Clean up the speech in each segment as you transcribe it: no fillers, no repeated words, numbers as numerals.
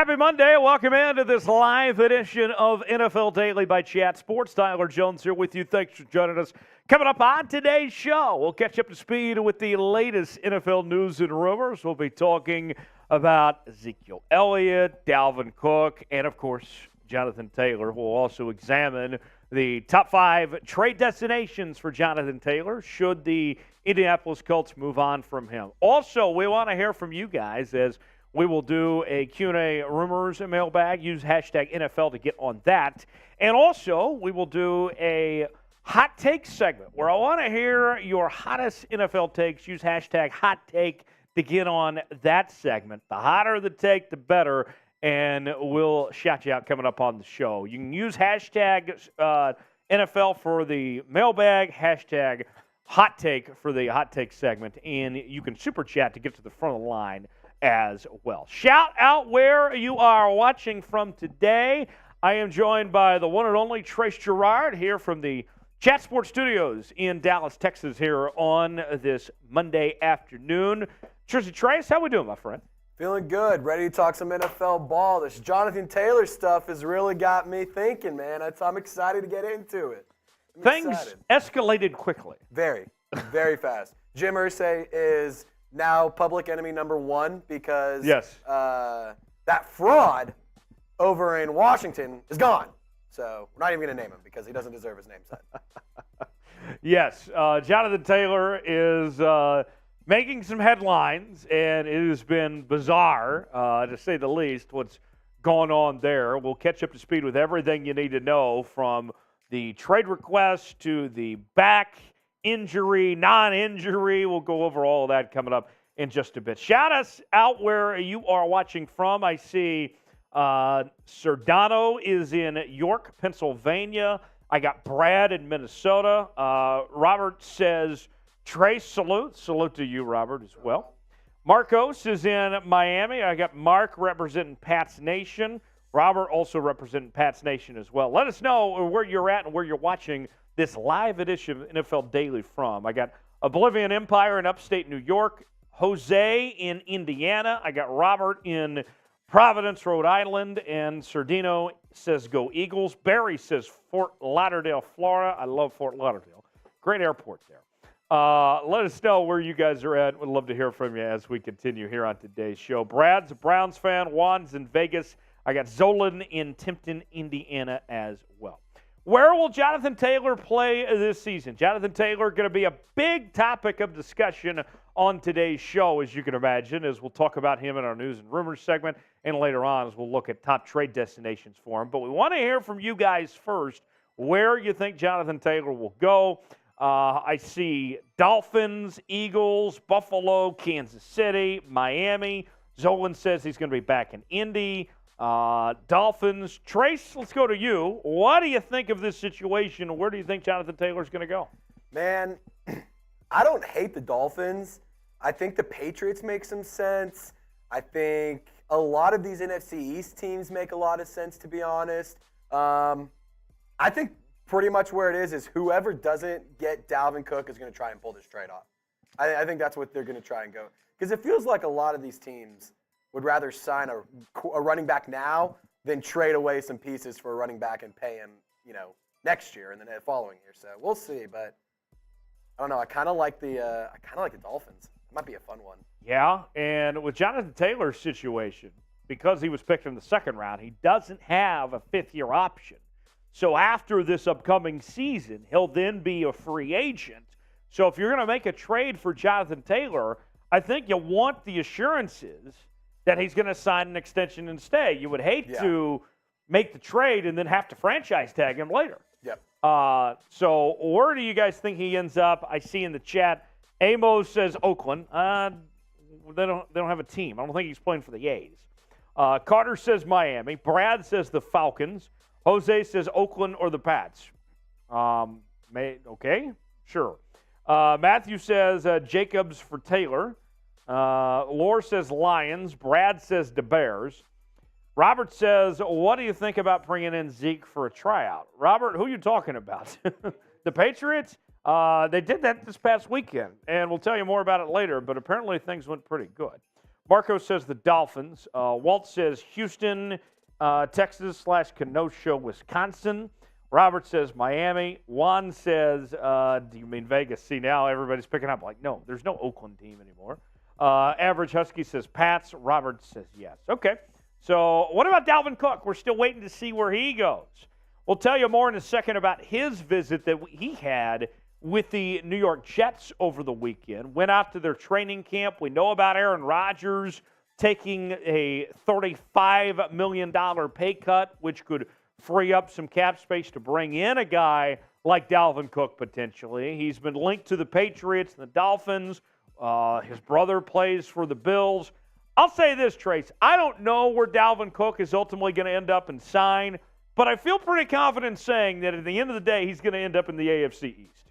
Happy Monday. Welcome into this live edition of NFL Daily by Chat Sports. Tyler Jones here with you. Thanks for joining us. Coming up on today's show, we'll catch up to speed with the latest NFL news and rumors. We'll be talking about Ezekiel Elliott, Dalvin Cook, and, of course, Jonathan Taylor. We'll also examine the top 5 trade destinations for Jonathan Taylor should the Indianapolis Colts move on from him. Also, we want to hear from you guys as we will do a Q&A rumors and mailbag. Use hashtag NFL to get on that. And also, we will do a hot take segment where I want to hear your hottest NFL takes. Use hashtag hot take to get on that segment. The hotter the take, the better. And we'll shout you out coming up on the show. You can use hashtag NFL for the mailbag, hashtag hot take for the hot take segment. And you can super chat to get to the front of the line as well. Shout out where you are watching from today. I am joined by the one and only Trace Gerard here from the Chat Sports Studios in Dallas, Texas here on this Monday afternoon. Trace, how we doing, my friend? Feeling good. Ready to talk some NFL ball. This Jonathan Taylor stuff has really got me thinking, man. I'm excited to get into it. Things escalated quickly. Very, very fast. Jim Irsay is now public enemy number 1 because that fraud over in Washington is gone. So we're not even going to name him because he doesn't deserve his name said. Yes, Jonathan Taylor is making some headlines, and it has been bizarre, to say the least, what's going on there. We'll catch up to speed with everything you need to know from the trade request to the back injury, non-injury. We'll go over all of that coming up in just a bit. Shout us out where you are watching from. I see Sardano is in York, Pennsylvania. I got Brad in Minnesota. Robert says, Trace, salute. Salute to you, Robert, as well. Marcos is in Miami. I got Mark representing Pats Nation. Robert also representing Pats Nation as well. Let us know where you're at and where you're watching this live edition of NFL Daily from. I got Oblivion Empire in upstate New York. Jose in Indiana. I got Robert in Providence, Rhode Island. And Sardino says, go Eagles. Barry says, Fort Lauderdale, Florida. I love Fort Lauderdale. Great airport there. Let us know where you guys are at. We'd love to hear from you as we continue here on today's show. Brad's a Browns fan. Juan's in Vegas. I got Zolan in Timpton, Indiana as well. Where will Jonathan Taylor play this season? Jonathan Taylor going to be a big topic of discussion on today's show, as you can imagine, as we'll talk about him in our news and rumors segment, and later on as we'll look at top trade destinations for him. But we want to hear from you guys first where you think Jonathan Taylor will go. I see Dolphins, Eagles, Buffalo, Kansas City, Miami. Zolan says he's going to be back in Indy. Dolphins. Trace, let's go to you. What do you think of this situation? Where do you think Jonathan Taylor's going to go? Man, I don't hate the Dolphins. I think the Patriots make some sense. I think a lot of these NFC East teams make a lot of sense, to be honest. I think pretty much where it is whoever doesn't get Dalvin Cook is going to try and pull this trade off. I think that's what they're going to try and go. Because it feels like a lot of these teams would rather sign a running back now than trade away some pieces for a running back and pay him, next year and then the following year. So we'll see, but I don't know. I kind of like the Dolphins. It might be a fun one. Yeah, and with Jonathan Taylor's situation, because he was picked in the second round, he doesn't have a fifth-year option. So after this upcoming season, he'll then be a free agent. So if you're going to make a trade for Jonathan Taylor, I think you want the assurances that he's going to sign an extension and stay. You would hate to make the trade and then have to franchise tag him later. Yep. So where do you guys think he ends up? I see in the chat, Amos says Oakland. They don't have a team. I don't think he's playing for the A's. Carter says Miami. Brad says the Falcons. Jose says Oakland or the Pats. Okay, sure. Matthew says Jacobs for Taylor. Lore says Lions. Brad says the Bears. Robert says, what do you think about bringing in Zeke for a tryout? Robert, who are you talking about? The Patriots? They did that this past weekend, and we'll tell you more about it later, but apparently things went pretty good. Marco says the Dolphins. Walt says Houston, Texas/Kenosha, Wisconsin. Robert says Miami. Juan says, do you mean Vegas? See, now everybody's picking up. Like, no, there's no Oakland team anymore. Average Husky says Pats. Robert says yes. Okay. So what about Dalvin Cook? We're still waiting to see where he goes. We'll tell you more in a second about his visit that he had with the New York Jets over the weekend. Went out to their training camp. We know about Aaron Rodgers taking a $35 million pay cut, which could free up some cap space to bring in a guy like Dalvin Cook potentially. He's been linked to the Patriots and the Dolphins. His brother plays for the Bills. I'll say this, Trace. I don't know where Dalvin Cook is ultimately going to end up and sign, but I feel pretty confident saying that at the end of the day, he's going to end up in the AFC East.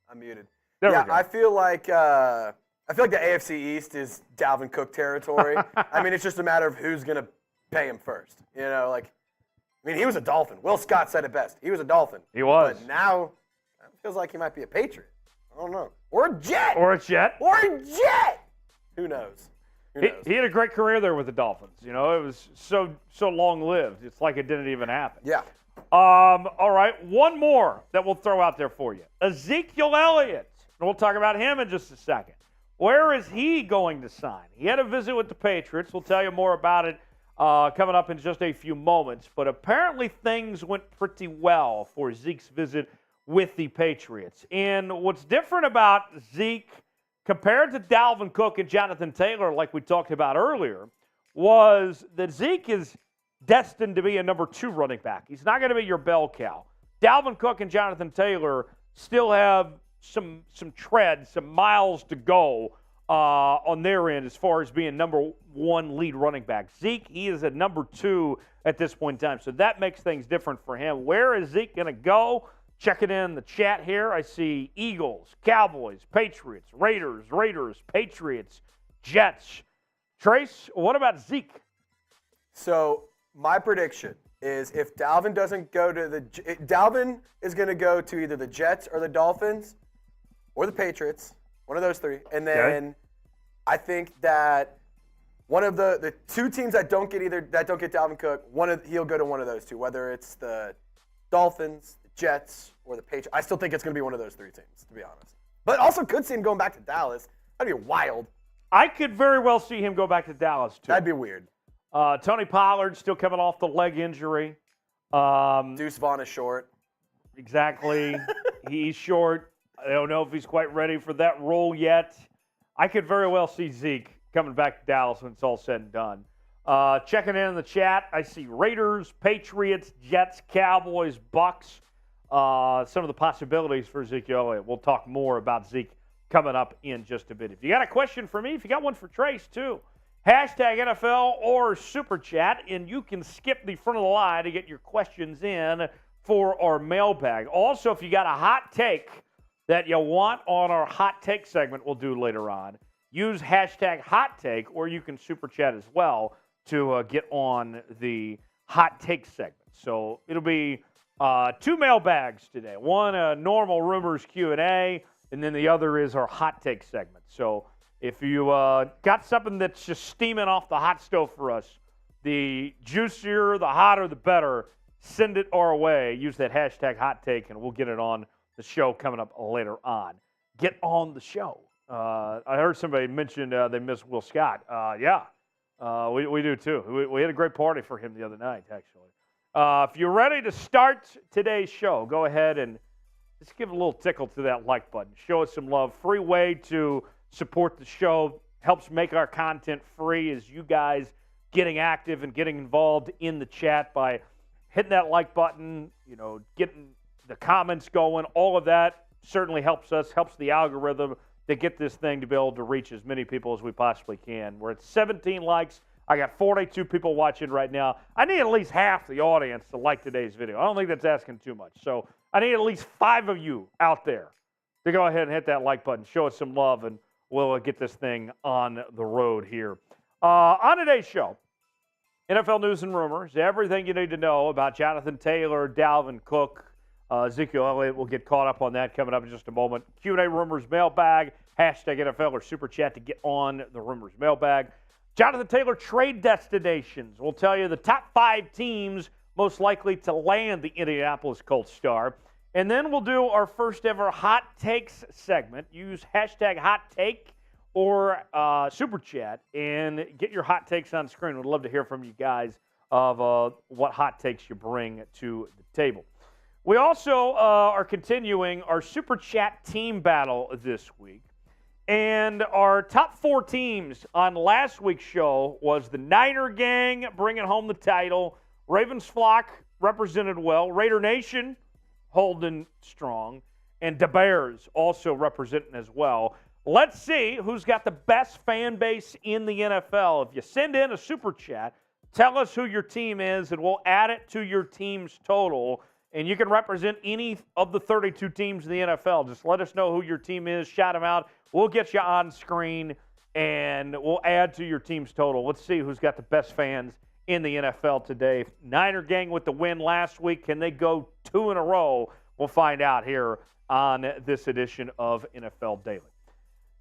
I'm muted. There we go. I feel like the AFC East is Dalvin Cook territory. I mean, it's just a matter of who's going to pay him first. You know, like, I mean, he was a Dolphin. Will Scott said it best. He was a Dolphin. He was. But now it feels like he might be a Patriot. I don't know. Or a Jet. Or a Jet. Who knows? He had a great career there with the Dolphins. You know, it was so long-lived. It's like it didn't even happen. Yeah. All right, one more that we'll throw out there for you. Ezekiel Elliott. And we'll talk about him in just a second. Where is he going to sign? He had a visit with the Patriots. We'll tell you more about it coming up in just a few moments. But apparently things went pretty well for Zeke's visit with the Patriots. And what's different about Zeke compared to Dalvin Cook and Jonathan Taylor, like we talked about earlier, was that Zeke is destined to be a number 2 running back. He's not going to be your bell cow. Dalvin Cook and Jonathan Taylor still have some tread, some miles to go on their end as far as being number 1 lead running back. Zeke, he is at number 2 at this point in time, so that makes things different for him. Where is Zeke going to go? Checking in the chat here, I see Eagles, Cowboys, Patriots, Raiders, Patriots, Jets. Trace, what about Zeke? So my prediction is if Dalvin doesn't go to Dalvin is going to go to either the Jets or the Dolphins or the Patriots, one of those 3. And then I think that one of the 2 teams that don't get Dalvin Cook, he'll go to one of those 2, whether it's the Dolphins, the Jets, or the Patriots. I still think it's going to be one of those 3 teams, to be honest. But also could see him going back to Dallas. That'd be wild. I could very well see him go back to Dallas, too. That'd be weird. Tony Pollard still coming off the leg injury. Deuce Vaughn is short. Exactly. He's short. I don't know if he's quite ready for that role yet. I could very well see Zeke coming back to Dallas when it's all said and done. Checking in the chat, I see Raiders, Patriots, Jets, Cowboys, Bucks. Some of the possibilities for Ezekiel Elliott. We'll talk more about Zeke coming up in just a bit. If you got a question for me, if you got one for Trace too, hashtag NFL or Super Chat, and you can skip the front of the line to get your questions in for our mailbag. Also, if you got a hot take that you want on our hot take segment we'll do later on, use hashtag hot take, or you can Super Chat as well to get on the hot take segment. So it'll be 2 mailbags today. One, a normal rumors Q&A, and then the other is our hot take segment. So if you got something that's just steaming off the hot stove for us, the juicier, the hotter, the better, send it our way. Use that hashtag hot take, and we'll get it on the show coming up later on. Get on the show. I heard somebody mention they miss Will Scott. We do too. We had a great party for him the other night, actually. If you're ready to start today's show, go ahead and just give a little tickle to that like button. Show us some love. Free way to support the show. Helps make our content free as you guys getting active and getting involved in the chat by hitting that like button, getting the comments going. All of that certainly helps us, helps the algorithm to get this thing to be able to reach as many people as we possibly can. We're at 17 likes. I got 42 people watching right now. I need at least half the audience to like today's video. I don't think that's asking too much. So I need at least 5 of you out there to go ahead and hit that like button. Show us some love, and we'll get this thing on the road here. On today's show, NFL news and rumors, everything you need to know about Jonathan Taylor, Dalvin Cook, Ezekiel Elliott will get caught up on that coming up in just a moment. Q&A Rumors Mailbag, hashtag NFL or Super Chat to get on the Rumors Mailbag. Jonathan Taylor trade destinations. We'll tell you the top 5 teams most likely to land the Indianapolis Colts star. And then we'll do our first ever Hot Takes segment. Use hashtag Hot Take or Super Chat and get your hot takes on screen. We'd love to hear from you guys of what hot takes you bring to the table. We also are continuing our Super Chat team battle this week. And our top 4 teams on last week's show was the Niner Gang bringing home the title, Ravens Flock represented well, Raider Nation holding strong, and the Bears also representing as well. Let's see who's got the best fan base in the NFL. If you send in a Super Chat, tell us who your team is, and we'll add it to your team's total. And you can represent any of the 32 teams in the NFL. Just let us know who your team is. Shout them out. We'll get you on screen, and we'll add to your team's total. Let's see who's got the best fans in the NFL today. Niner Gang with the win last week. Can they go 2 in a row? We'll find out here on this edition of NFL Daily.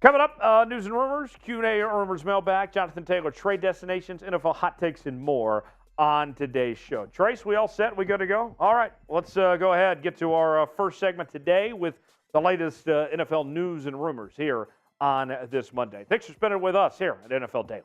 Coming up, news and rumors, Q&A Rumors Mailbag, Jonathan Taylor, trade destinations, NFL hot takes, and more on today's show. Trace, we all set? We good to go? All right, let's go ahead and get to our first segment today with the latest NFL news and rumors here on this Monday. Thanks for spending it with us here at NFL Daily.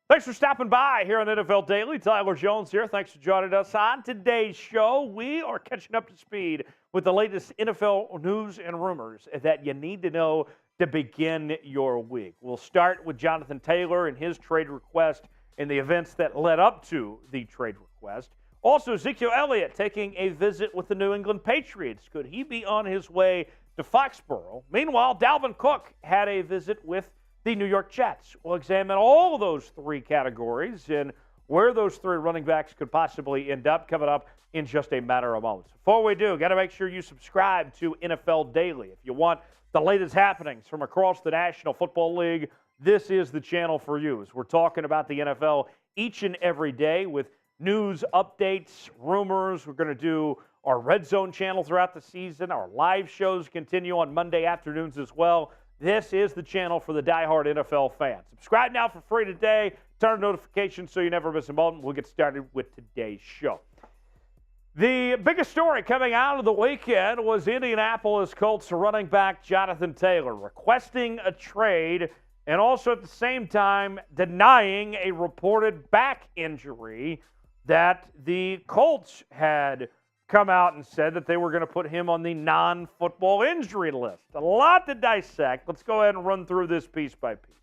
Thanks for stopping by here on NFL Daily. Tyler Jones here. Thanks for joining us on today's show. We are catching up to speed with the latest NFL news and rumors that you need to know to begin your week. We'll start with Jonathan Taylor and his trade request and the events that led up to the trade request. Also, Ezekiel Elliott taking a visit with the New England Patriots. Could he be on his way to Foxborough? Meanwhile, Dalvin Cook had a visit with the New York Jets. We'll examine all of those 3 categories and where those 3 running backs could possibly end up coming up in just a matter of moments. Before we do, got to make sure you subscribe to NFL Daily. If you want the latest happenings from across the National Football League, this is the channel for you. As we're talking about the NFL each and every day with news, updates, rumors. We're going to do our Red Zone channel throughout the season. Our live shows continue on Monday afternoons as well. This is the channel for the diehard NFL fans. Subscribe now for free today. Turn on notifications so you never miss a moment. We'll get started with today's show. The biggest story coming out of the weekend was Indianapolis Colts running back Jonathan Taylor requesting a trade and also at the same time denying a reported back injury that the Colts had come out and said that they were going to put him on the non-football injury list. A lot to dissect. Let's go ahead and run through this piece by piece.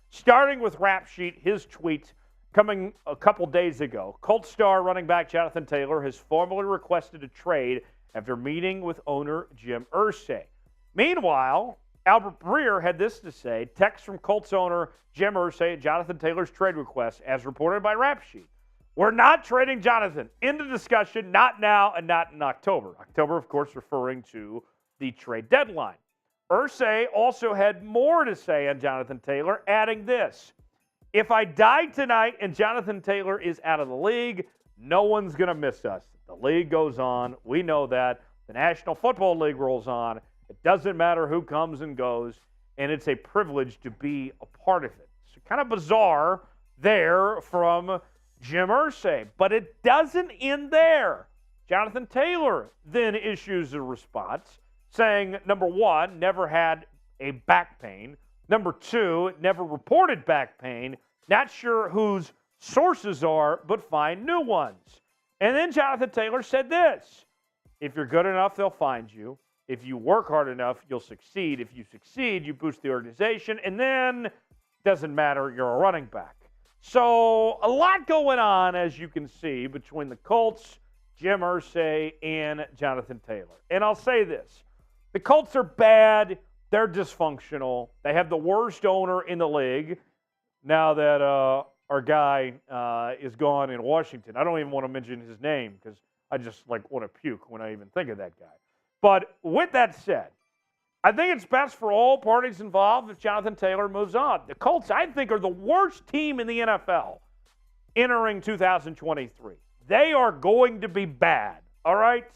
Starting with Rap Sheet, his tweet coming a couple days ago. Colts star running back Jonathan Taylor has formally requested a trade after meeting with owner Jim Irsay. Meanwhile, Albert Breer had this to say, text from Colts owner Jim Irsay at Jonathan Taylor's trade request, as reported by Rap Sheet. We're not trading Jonathan. End of discussion, not now and not in October. October, of course, referring to the trade deadline. Irsay also had more to say on Jonathan Taylor, adding this. If I die tonight and Jonathan Taylor is out of the league, no one's going to miss us. The league goes on. We know that. The National Football League rolls on. It doesn't matter who comes and goes, and it's a privilege to be a part of it. So kind of bizarre there from Jim Irsay, but it doesn't end there. Jonathan Taylor then issues a response saying, number 1, never had a back pain. Number 2, never reported back pain. Not sure whose sources are, but find new ones. And then Jonathan Taylor said this, if you're good enough, they'll find you. If you work hard enough, you'll succeed. If you succeed, you boost the organization, and then doesn't matter, you're a running back. So a lot going on, as you can see, between the Colts, Jim Irsay, and Jonathan Taylor. And I'll say this. The Colts are bad. They're dysfunctional. They have the worst owner in the league now that our guy is gone in Washington. I don't even want to mention his name because I just want to puke when I even think of that guy. But with that said, I think it's best for all parties involved if Jonathan Taylor moves on. The Colts, I think, are the worst team in the NFL entering 2023. They are going to be bad, all right?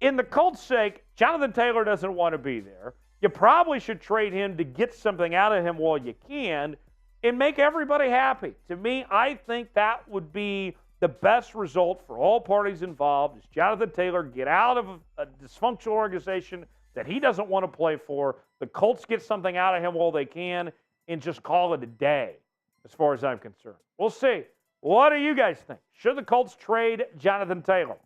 In the Colts' sake, Jonathan Taylor doesn't want to be there. You probably should trade him to get something out of him while you can and make everybody happy. To me, I think that would be the best result for all parties involved is Jonathan Taylor get out of a dysfunctional organization that he doesn't want to play for. The Colts get something out of him while they can and just call it a day as far as I'm concerned. We'll see. What do you guys think? Should the Colts trade Jonathan Taylor?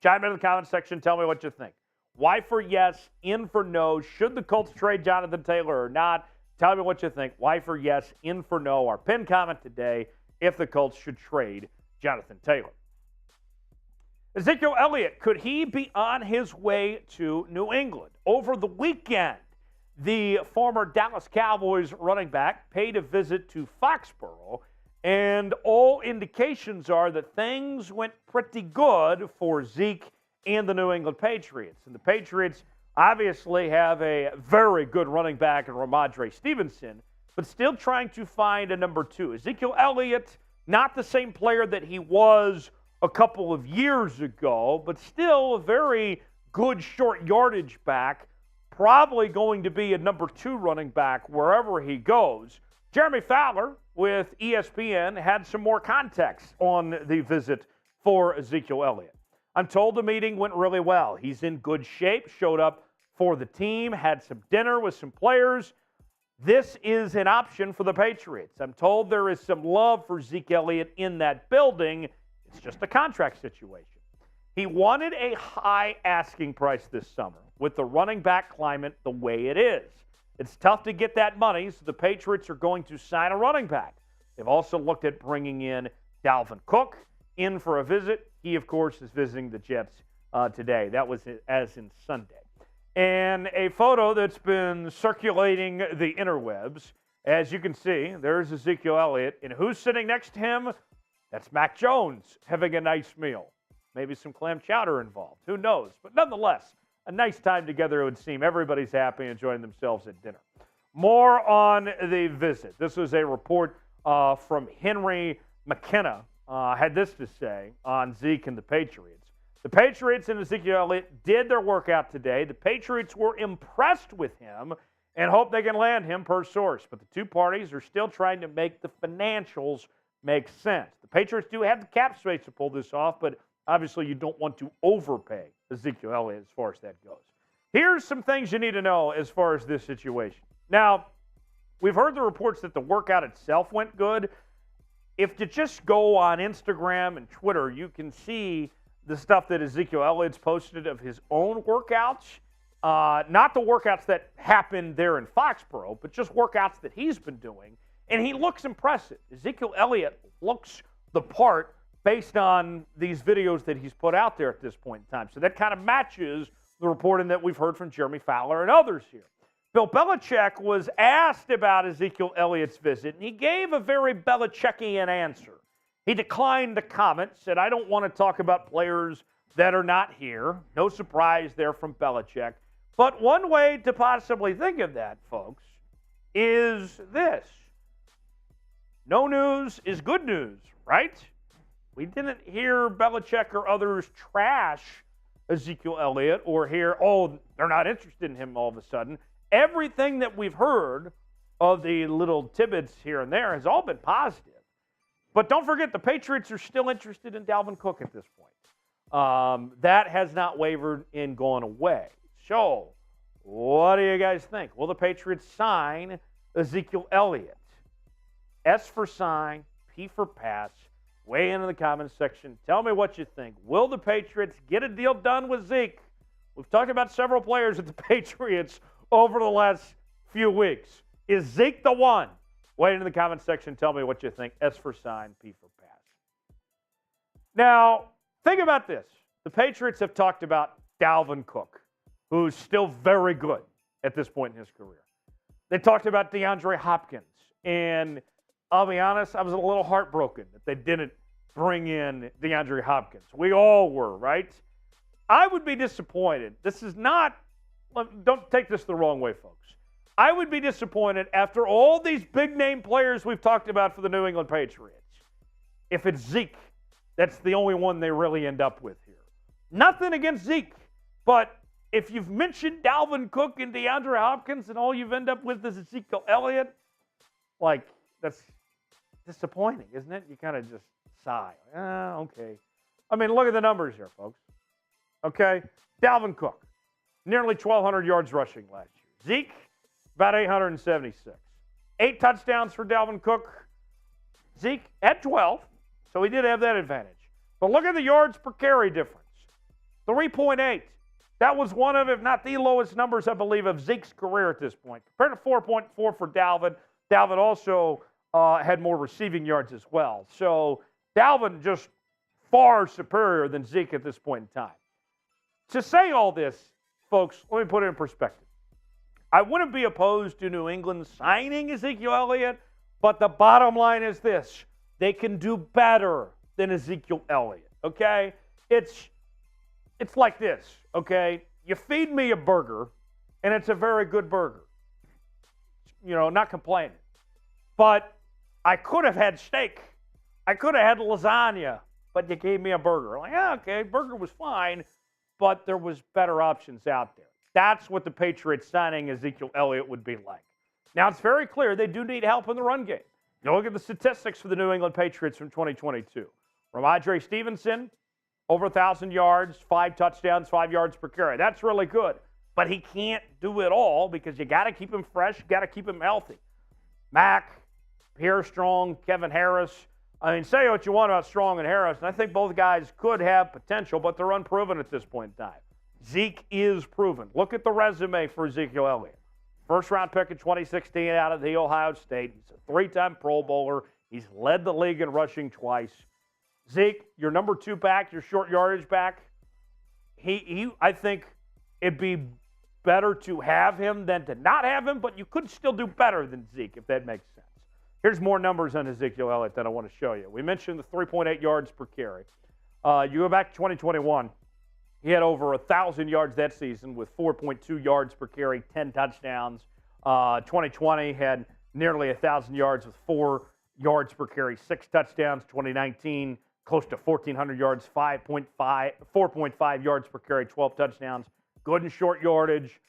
Chime in the comment section. Tell me what you think. Y for yes, in for no. Should the Colts trade Jonathan Taylor or not? Tell me what you think. Y for yes, in for no. Our pinned comment today, if the Colts should trade Jonathan Taylor. Ezekiel Elliott, could he be on his way to New England? Over the weekend, the former Dallas Cowboys running back paid a visit to Foxborough, and all indications are that things went pretty good for Zeke and the New England Patriots. And the Patriots obviously have a very good running back in Ramondre Stevenson, but still trying to find a number two. Ezekiel Elliott, not the same player that he was a couple of years ago, but still a very good short yardage back, probably going to be a number two running back wherever he goes. Jeremy Fowler with ESPN had some more context on the visit for Ezekiel Elliott. I'm told the meeting went really well. He's in good shape, showed up for the team, had some dinner with some players. This is an option for the Patriots. I'm told there is some love for Zeke Elliott in that building. It's just a contract situation. He wanted a high asking price this summer with the running back climate the way it is. It's tough to get that money, so the Patriots are going to sign a running back. They've also looked at bringing in Dalvin Cook in for a visit. He, of course, is visiting the Jets today. That was as in Sunday. And a photo that's been circulating the interwebs. As you can see, there's Ezekiel Elliott. And who's sitting next to him? That's Mac Jones having a nice meal. Maybe some clam chowder involved. Who knows? But nonetheless, a nice time together, it would seem. Everybody's happy, enjoying themselves at dinner. More on the visit. This was a report from Henry McKenna. Had this to say on Zeke and the Patriots. The Patriots and Ezekiel Elliott did their workout today. The Patriots were impressed with him and hope they can land him per source. But the two parties are still trying to make the financials make sense. The Patriots do have the cap space to pull this off, but obviously you don't want to overpay Ezekiel Elliott as far as that goes. Here's some things you need to know as far as this situation. Now, we've heard the reports that the workout itself went good. If you just go on Instagram and Twitter, you can see the stuff that Ezekiel Elliott's posted of his own workouts. Not the workouts that happened there in Foxborough, but just workouts that he's been doing. And he looks impressive. Ezekiel Elliott looks the part based on these videos that he's put out there at this point in time. So that kind of matches the reporting that we've heard from Jeremy Fowler and others here. Bill Belichick was asked about Ezekiel Elliott's visit, and he gave a very Belichickian answer. He declined to comment, said, I don't want to talk about players that are not here. No surprise there from Belichick. But one way to possibly think of that, folks, is this. No news is good news, right? We didn't hear Belichick or others trash Ezekiel Elliott or hear, oh, they're not interested in him all of a sudden. Everything that we've heard of the little tidbits here and there has all been positive. But don't forget, the Patriots are still interested in Dalvin Cook at this point. That has not wavered and gone away. So, what do you guys think? Will the Patriots sign Ezekiel Elliott? S for sign, P for pass. Weigh in the comments section. Tell me what you think. Will the Patriots get a deal done with Zeke? We've talked about several players at the Patriots over the last few weeks. Is Zeke the one? Weigh in the comments section. Tell me what you think. S for sign, P for pass. Now, think about this. The Patriots have talked about Dalvin Cook, who's still very good at this point in his career. They talked about DeAndre Hopkins, and I'll be honest, I was a little heartbroken that they didn't bring in DeAndre Hopkins. We all were, right? I would be disappointed. This is not don't take this the wrong way, folks. I would be disappointed after all these big-name players we've talked about for the New England Patriots if it's Zeke that's the only one they really end up with here. Nothing against Zeke, but if you've mentioned Dalvin Cook and DeAndre Hopkins and all you've ended up with is Ezekiel Elliott, like, that's disappointing, isn't it? You kind of just sigh. Okay. I mean, look at the numbers here, folks. Okay? Dalvin Cook, nearly 1,200 yards rushing last year. Zeke, about 876. 8 touchdowns for Dalvin Cook. Zeke had 12, so he did have that advantage. But look at the yards per carry difference. 3.8. That was one of, if not the lowest numbers, I believe, of Zeke's career at this point. Compared to 4.4 for Dalvin. Dalvin also had more receiving yards as well. So Dalvin just far superior than Zeke at this point in time. To say all this, folks, let me put it in perspective. I wouldn't be opposed to New England signing Ezekiel Elliott, but the bottom line is this. They can do better than Ezekiel Elliott, okay? It's like this, okay? You feed me a burger, and it's a very good burger. You know, not complaining. But I could have had steak. I could have had lasagna, but you gave me a burger. Like, okay, burger was fine, but there was better options out there. That's what the Patriots signing Ezekiel Elliott would be like. Now, it's very clear they do need help in the run game. You look at the statistics for the New England Patriots from 2022. Ramondre Stevenson, over 1,000 yards, 5 touchdowns, 5 yards per carry. That's really good. But he can't do it all because you got to keep him fresh, you got to keep him healthy. Mack, Pierre Strong, Kevin Harris. I mean, say what you want about Strong and Harris, and I think both guys could have potential, but they're unproven at this point in time. Zeke is proven. Look at the resume for Ezekiel Elliott. First-round pick in 2016 out of the Ohio State. He's a 3-time Pro Bowler. He's led the league in rushing twice. Zeke, your number 2 back, your short yardage back, I think it'd be better to have him than to not have him, but you could still do better than Zeke, if that makes sense. Here's more numbers on Ezekiel Elliott that I want to show you. We mentioned the 3.8 yards per carry. You go back to 2021, he had over 1,000 yards that season with 4.2 yards per carry, 10 touchdowns. 2020 had nearly 1,000 yards with 4 yards per carry, 6 touchdowns. 2019, close to 1,400 yards, 4.5 yards per carry, 12 touchdowns. Good in short yardage.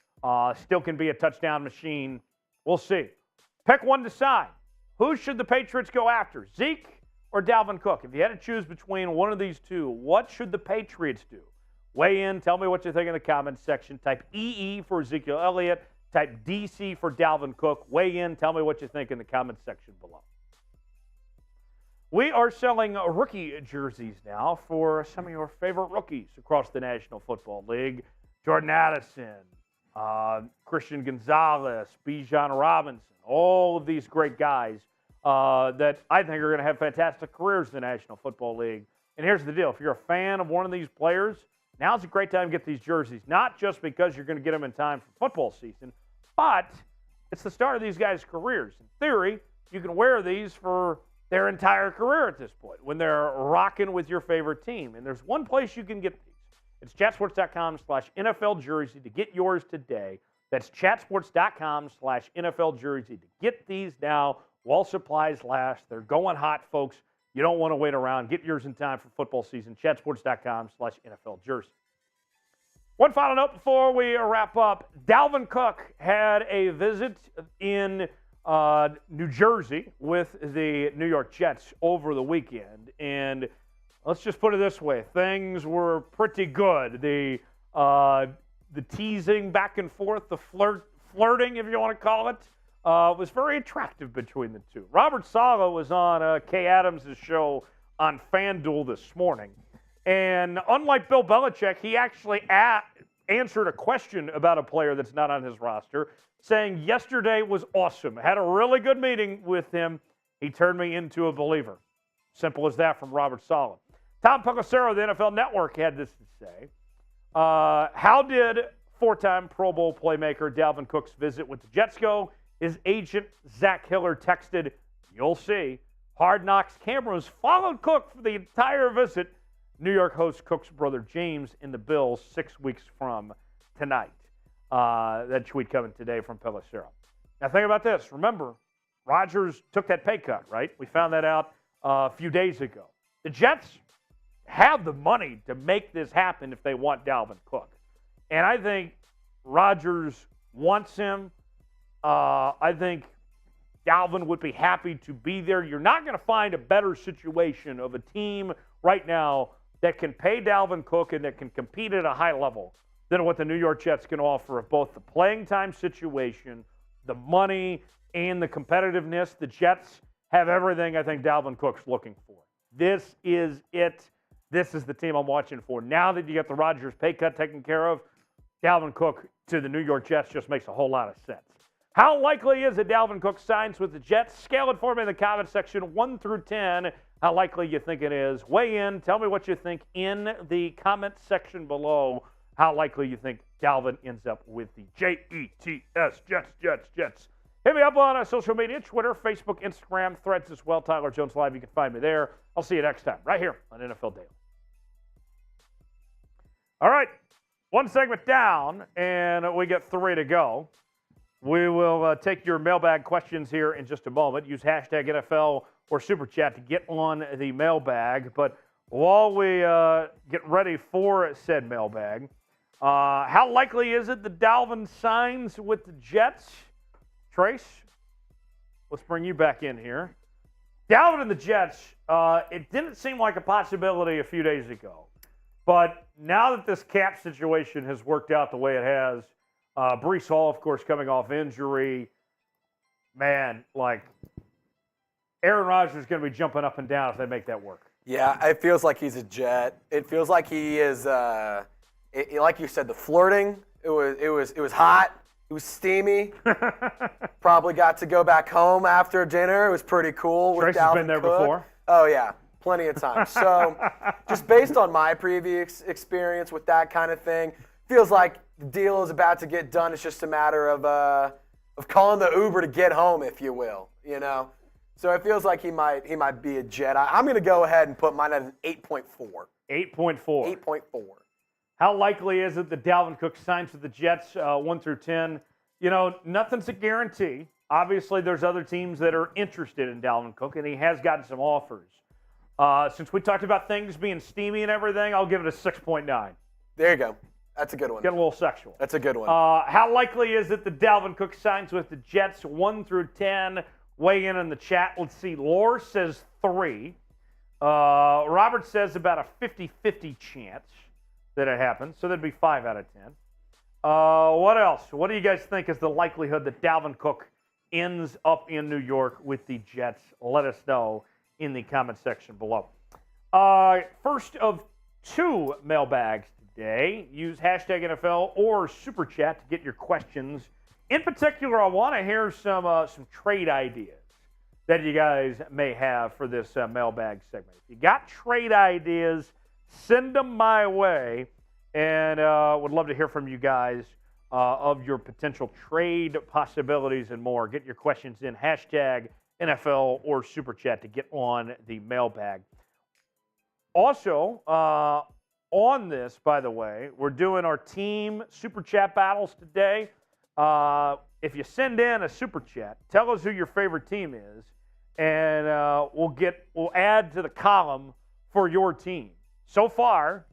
Still can be a touchdown machine. We'll see. Pick one to decide. Who should the Patriots go after, Zeke or Dalvin Cook? If you had to choose between one of these two, what should the Patriots do? Weigh in. Tell me what you think in the comments section. Type EE for Ezekiel Elliott. Type DC for Dalvin Cook. Weigh in. Tell me what you think in the comments section below. We are selling rookie jerseys now for some of your favorite rookies across the National Football League. Jordan Addison, Christian Gonzalez, Bijan Robinson, all of these great guys that I think are going to have fantastic careers in the National Football League. And here's the deal. If you're a fan of one of these players, now's a great time to get these jerseys, not just because you're going to get them in time for football season, but it's the start of these guys' careers. In theory, you can wear these for their entire career at this point when they're rocking with your favorite team. And there's one place you can get these. It's chatsports.com/NFL jersey to get yours today. That's chatsports.com/NFL jersey to get these now while supplies last. They're going hot, folks. You don't want to wait around. Get yours in time for football season. Chatsports.com/NFL jersey. One final note before we wrap up. Dalvin Cook had a visit in New Jersey with the New York Jets over the weekend. And let's just put it this way. Things were pretty good. The teasing back and forth, the flirting, if you want to call it, was very attractive between the two. Robert Saleh was on Kay Adams' show on FanDuel this morning. And unlike Bill Belichick, he actually answered a question about a player that's not on his roster, saying yesterday was awesome. Had a really good meeting with him. He turned me into a believer. Simple as that from Robert Saleh. Tom Pelissero of the NFL Network had this to say. How did 4-time Pro Bowl playmaker Dalvin Cook's visit with the Jets go? His agent, Zach Hiller, texted, "You'll see." Hard Knocks cameras followed Cook for the entire visit. New York host Cook's brother James in the Bills 6 weeks from tonight. That tweet coming today from Pelissero. Now think about this. Remember, Rodgers took that pay cut, right? We found that out a few days ago. The Jets have the money to make this happen if they want Dalvin Cook. And I think Rodgers wants him. I think Dalvin would be happy to be there. You're not going to find a better situation of a team right now that can pay Dalvin Cook and that can compete at a high level than what the New York Jets can offer of both the playing time situation, the money, and the competitiveness. The Jets have everything I think Dalvin Cook's looking for. This is it. This is the team I'm watching for. Now that you got the Rodgers pay cut taken care of, Dalvin Cook to the New York Jets just makes a whole lot of sense. How likely is it Dalvin Cook signs with the Jets? Scale it for me in the comment section, 1 through 10. How likely you think it is? Weigh in. Tell me what you think in the comment section below. How likely you think Dalvin ends up with the Jets, Jets. Hit me up on social media, Twitter, Facebook, Instagram, Threads as well. Tyler Jones Live, you can find me there. I'll see you next time, right here on NFL Daily. All right, one segment down, and we got 3 to go. We will take your mailbag questions here in just a moment. Use hashtag NFL or Super Chat to get on the mailbag. But while we get ready for said mailbag, how likely is it that Dalvin signs with the Jets? Trace, let's bring you back in here. Dalvin and the Jets, it didn't seem like a possibility a few days ago. But now that this cap situation has worked out the way it has, Breece Hall, of course, coming off injury, man, like Aaron Rodgers is going to be jumping up and down if they make that work. Yeah, it feels like he's a Jet. It feels like he is, like you said, the flirting. It was hot. It was steamy. Probably got to go back home after dinner. It was pretty cool. Trace has been there before. Oh, yeah. Plenty of times. So just based on my previous experience with that kind of thing, feels like the deal is about to get done. It's just a matter of calling the Uber to get home, if you will. You know, so it feels like he might be a Jet. I'm going to go ahead and put mine at an 8.4. 8.4. 8.4. How likely is it that Dalvin Cook signs with the Jets 1 through 10? You know, nothing's a guarantee. Obviously, there's other teams that are interested in Dalvin Cook, and he has gotten some offers. Since we talked about things being steamy and everything, I'll give it a 6.9. There you go. That's a good one. Get a little sexual. That's a good one. How likely is it that Dalvin Cook signs with the Jets 1 through 10? Weigh in the chat. Let's see. Lore says 3. Robert says about a 50-50 chance that it happens. So that'd be 5 out of 10. What else? What do you guys think is the likelihood that Dalvin Cook ends up in New York with the Jets? Let us know in the comment section below. First of 2 mailbags today. Use hashtag NFL or Super Chat to get your questions. In particular, I want to hear some trade ideas that you guys may have for this mailbag segment. If you got trade ideas, send them my way, and would love to hear from you guys of your potential trade possibilities and more. Get your questions in hashtag NFL or Super Chat to get on the mailbag. Also, on this, by the way, we're doing our team Super Chat battles today. If you send in a Super Chat, tell us who your favorite team is, and we'll add to the column for your team. So far,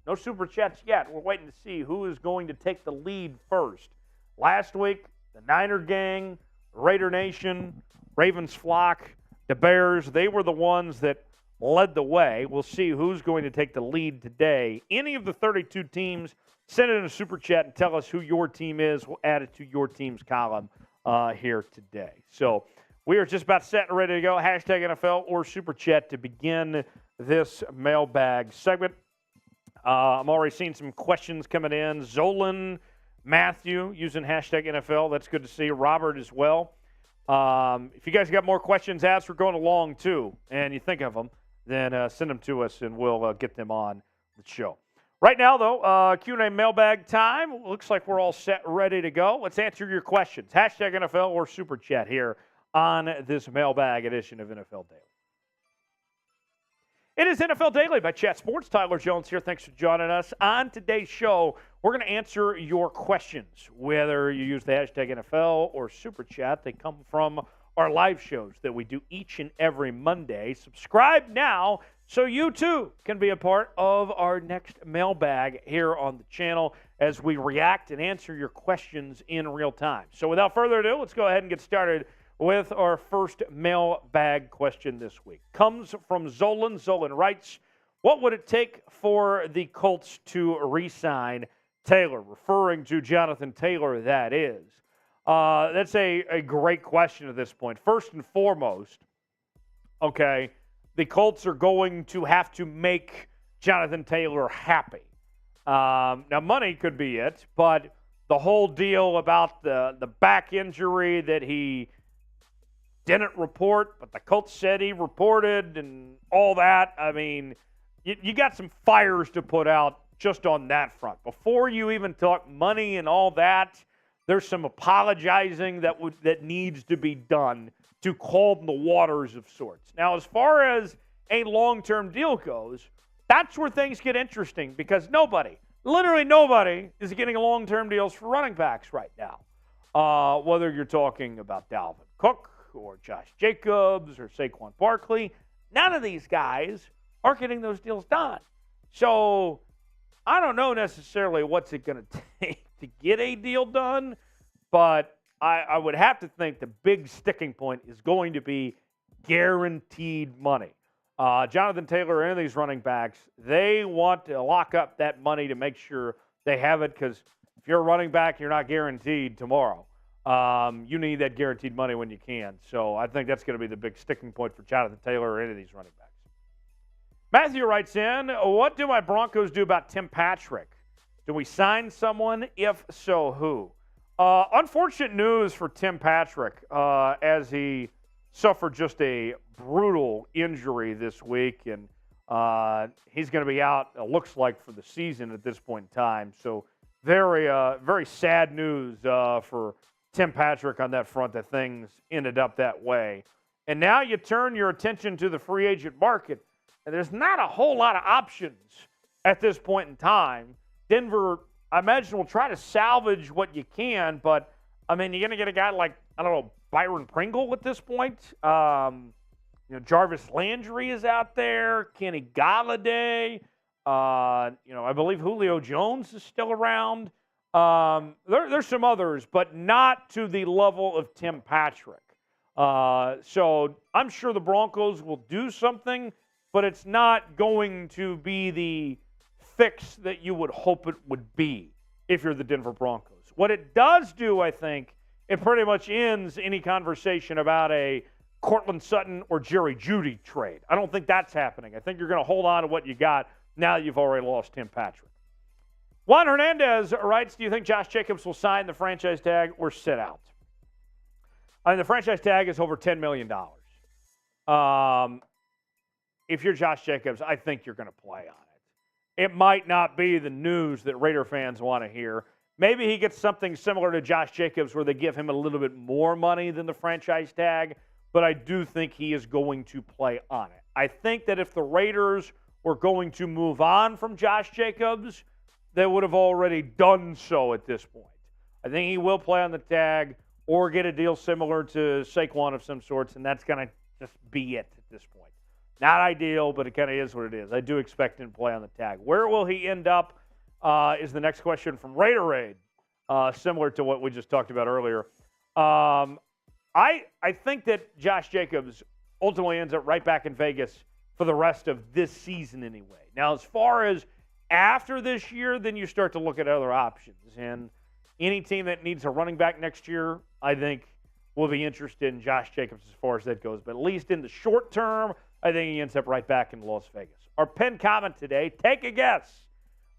no Super Chats yet. We're waiting to see who is going to take the lead first. Last week, the Niner Gang, Raider Nation, Ravens Flock, the Bears, they were the ones that led the way. We'll see who's going to take the lead today. Any of the 32 teams, send it in a Super Chat and tell us who your team is. We'll add it to your team's column here today. So we are just about set and ready to go. Hashtag NFL or Super Chat to begin this mailbag segment. I'm already seeing some questions coming in. Zolan, Matthew, using hashtag NFL. That's good to see. Robert as well. If you guys got more questions as we're going along, too, and you think of them, then send them to us, and we'll get them on the show. Right now, though, Q&A mailbag time. Looks like we're all set, ready to go. Let's answer your questions. Hashtag NFL or Super Chat here on this mailbag edition of NFL Daily. It is NFL Daily by Chat Sports. Tyler Jones here. Thanks for joining us. On today's show, we're going to answer your questions, whether you use the hashtag NFL or Super Chat. They come from our live shows that we do each and every Monday. Subscribe now so you too can be a part of our next mailbag here on the channel as we react and answer your questions in real time. So without further ado, let's go ahead and get started with our first mailbag question this week. Comes from Zolan. Zolan writes, what would it take for the Colts to re-sign Taylor? Referring to Jonathan Taylor, that is. That's a great question at this point. First and foremost, okay, the Colts are going to have to make Jonathan Taylor happy. Now, money could be it, but the whole deal about the back injury that he didn't report, but the Colts said he reported and all that. I mean, you got some fires to put out just on that front. Before you even talk money and all that, there's some apologizing that needs to be done to calm the waters of sorts. Now, as far as a long-term deal goes, that's where things get interesting because literally nobody is getting long-term deals for running backs right now. Whether you're talking about Dalvin Cook or Josh Jacobs or Saquon Barkley, none of these guys are getting those deals done. So I don't know necessarily what's it going to take to get a deal done, but I would have to think the big sticking point is going to be guaranteed money. Jonathan Taylor or any of these running backs, they want to lock up that money to make sure they have it because if you're a running back, you're not guaranteed tomorrow. You need that guaranteed money when you can. So I think that's going to be the big sticking point for Jonathan Taylor or any of these running backs. Matthew writes in, what do my Broncos do about Tim Patrick? Do we sign someone? If so, who? Unfortunate news for Tim Patrick as he suffered just a brutal injury this week, and he's going to be out, it looks like, for the season at this point in time. So very sad news for Tim Patrick on that front that things ended up that way. And now you turn your attention to the free agent market, and there's not a whole lot of options at this point in time. Denver, I imagine, will try to salvage what you can, but, I mean, you're going to get a guy like, I don't know, Byron Pringle at this point. Jarvis Landry is out there. Kenny Galladay. I believe Julio Jones is still around. There's some others, but not to the level of Tim Patrick. So I'm sure the Broncos will do something, but it's not going to be the fix that you would hope it would be if you're the Denver Broncos. What it does do, I think, it pretty much ends any conversation about a Cortland Sutton or Jerry Jeudy trade. I don't think that's happening. I think you're going to hold on to what you got now that you've already lost Tim Patrick. Juan Hernandez writes, do you think Josh Jacobs will sign the franchise tag or sit out? I mean, the franchise tag is over $10 million. If you're Josh Jacobs, I think you're going to play on it. It might not be the news that Raider fans want to hear. Maybe he gets something similar to Josh Jacobs where they give him a little bit more money than the franchise tag, but I do think he is going to play on it. I think that if the Raiders were going to move on from Josh Jacobs, they would have already done so at this point. I think he will play on the tag or get a deal similar to Saquon of some sorts, and that's going to just be it at this point. Not ideal, but it kind of is what it is. I do expect him to play on the tag. Where will he end up is the next question from Raider Raid, similar to what we just talked about earlier. I think that Josh Jacobs ultimately ends up right back in Vegas for the rest of this season anyway. Now, as far as after this year, then you start to look at other options. And any team that needs a running back next year, I think, will be interested in Josh Jacobs as far as that goes. But at least in the short term, I think he ends up right back in Las Vegas. Our pinned comment today, take a guess.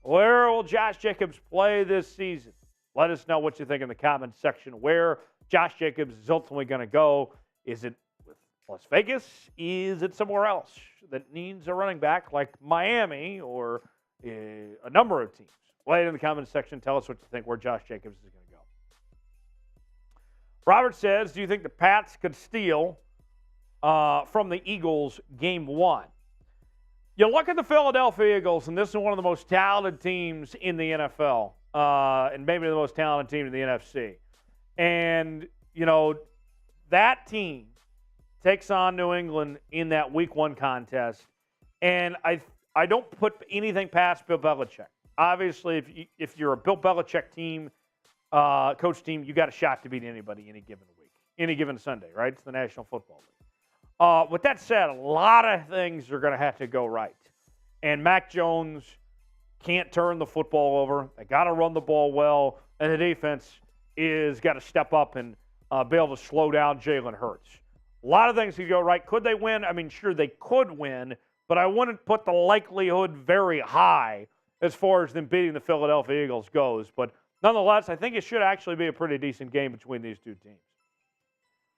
Where will Josh Jacobs play this season? Let us know what you think in the comments section. Where Josh Jacobs is ultimately going to go. Is it with Las Vegas? Is it somewhere else that needs a running back like Miami or a number of teams? Lay it in the comments section. Tell us what you think where Josh Jacobs is going to go. Robert says, do you think the Pats could steal from the Eagles game one? You look at the Philadelphia Eagles, and this is one of the most talented teams in the NFL, and maybe the most talented team in the NFC. And, that team takes on New England in that Week 1 contest. And I don't put anything past Bill Belichick. Obviously, if you're a Bill Belichick team, coach team, you got a shot to beat anybody any given week, any given Sunday, right? It's the National Football League. With that said, a lot of things are going to have to go right. And Mac Jones can't turn the football over. They got to run the ball well. And the defense is got to step up and be able to slow down Jalen Hurts. A lot of things could go right. Could they win? I mean, sure, they could win, but I wouldn't put the likelihood very high as far as them beating the Philadelphia Eagles goes. But nonetheless, I think it should actually be a pretty decent game between these two teams.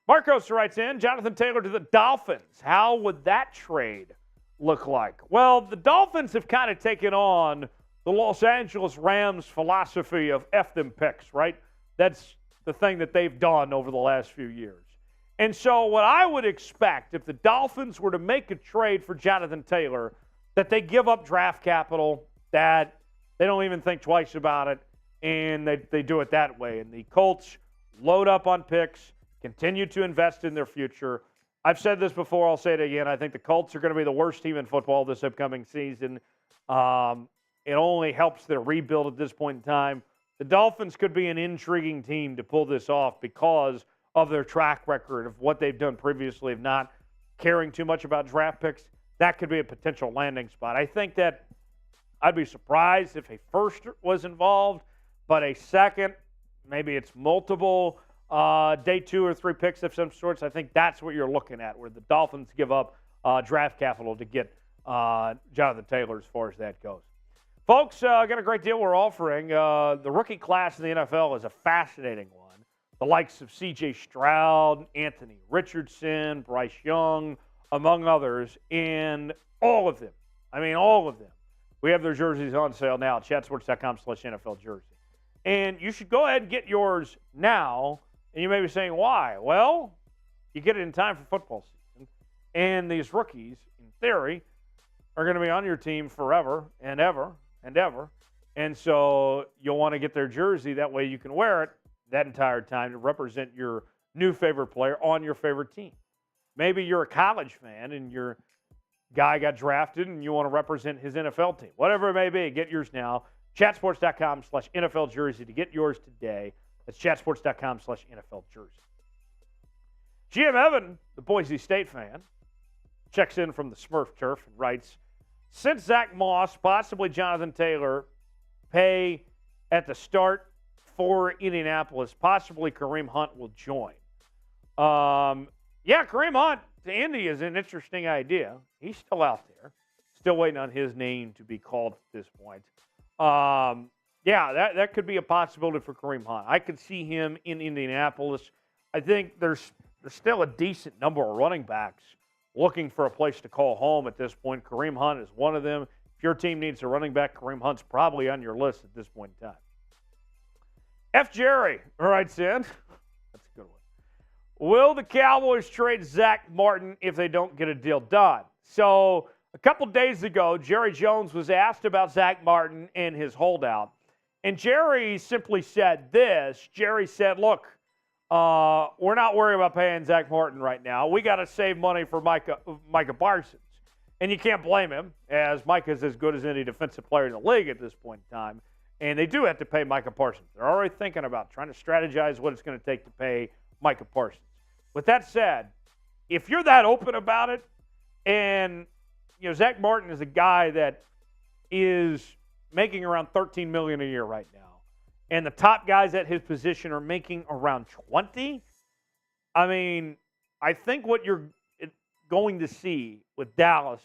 Marcos writes in, Jonathan Taylor to the Dolphins. How would that trade look like? Well, the Dolphins have kind of taken on the Los Angeles Rams philosophy of F them picks, right? That's the thing that they've done over the last few years. And so what I would expect if the Dolphins were to make a trade for Jonathan Taylor, that they give up draft capital, that they don't even think twice about it, and they do it that way. And the Colts load up on picks, continue to invest in their future. I've said this before, I'll say it again. I think the Colts are going to be the worst team in football this upcoming season. It only helps their rebuild at this point in time. The Dolphins could be an intriguing team to pull this off because of their track record of what they've done previously of not caring too much about draft picks. That could be a potential landing spot. I think that I'd be surprised if a first was involved, but a second, maybe it's multiple day 2 or 3 picks of some sorts. I think that's what you're looking at, where the Dolphins give up draft capital to get Jonathan Taylor as far as that goes. Folks, got a great deal we're offering. The rookie class in the NFL is a fascinating one. The likes of C.J. Stroud, Anthony Richardson, Bryce Young, among others, and all of them. We have their jerseys on sale now at chatsports.com/NFL jersey. And you should go ahead and get yours now. And you may be saying, why? Well, you get it in time for football season. And these rookies, in theory, are going to be on your team forever and ever and ever. And so you'll want to get their jersey. That way you can wear it that entire time to represent your new favorite player on your favorite team. Maybe you're a college fan and your guy got drafted and you want to represent his NFL team. Whatever it may be, get yours now. Chatsports.com/NFL jersey to get yours today. That's chatsports.com/NFL jersey. GM Evan, the Boise State fan, checks in from the Smurf Turf and writes, since Zach Moss, possibly Jonathan Taylor, pay at the start for Indianapolis, possibly Kareem Hunt will join. Kareem Hunt to Indy is an interesting idea. He's still out there. Still waiting on his name to be called at this point. That could be a possibility for Kareem Hunt. I could see him in Indianapolis. I think there's still a decent number of running backs looking for a place to call home at this point. Kareem Hunt is one of them. If your team needs a running back, Kareem Hunt's probably on your list at this point in time. F. Jerry writes in, that's a good one. Will the Cowboys trade Zach Martin if they don't get a deal done? So a couple days ago, Jerry Jones was asked about Zach Martin and his holdout. And Jerry simply said this. Jerry said, look, we're not worried about paying Zach Martin right now. We got to save money for Micah Parsons. And you can't blame him, as Micah's as good as any defensive player in the league at this point in time. And they do have to pay Micah Parsons. They're already thinking about trying to strategize what it's going to take to pay Micah Parsons. With that said, if you're that open about it, and Zach Martin is a guy that is making around $13 million a year right now, and the top guys at his position are making around 20. I think what you're going to see with Dallas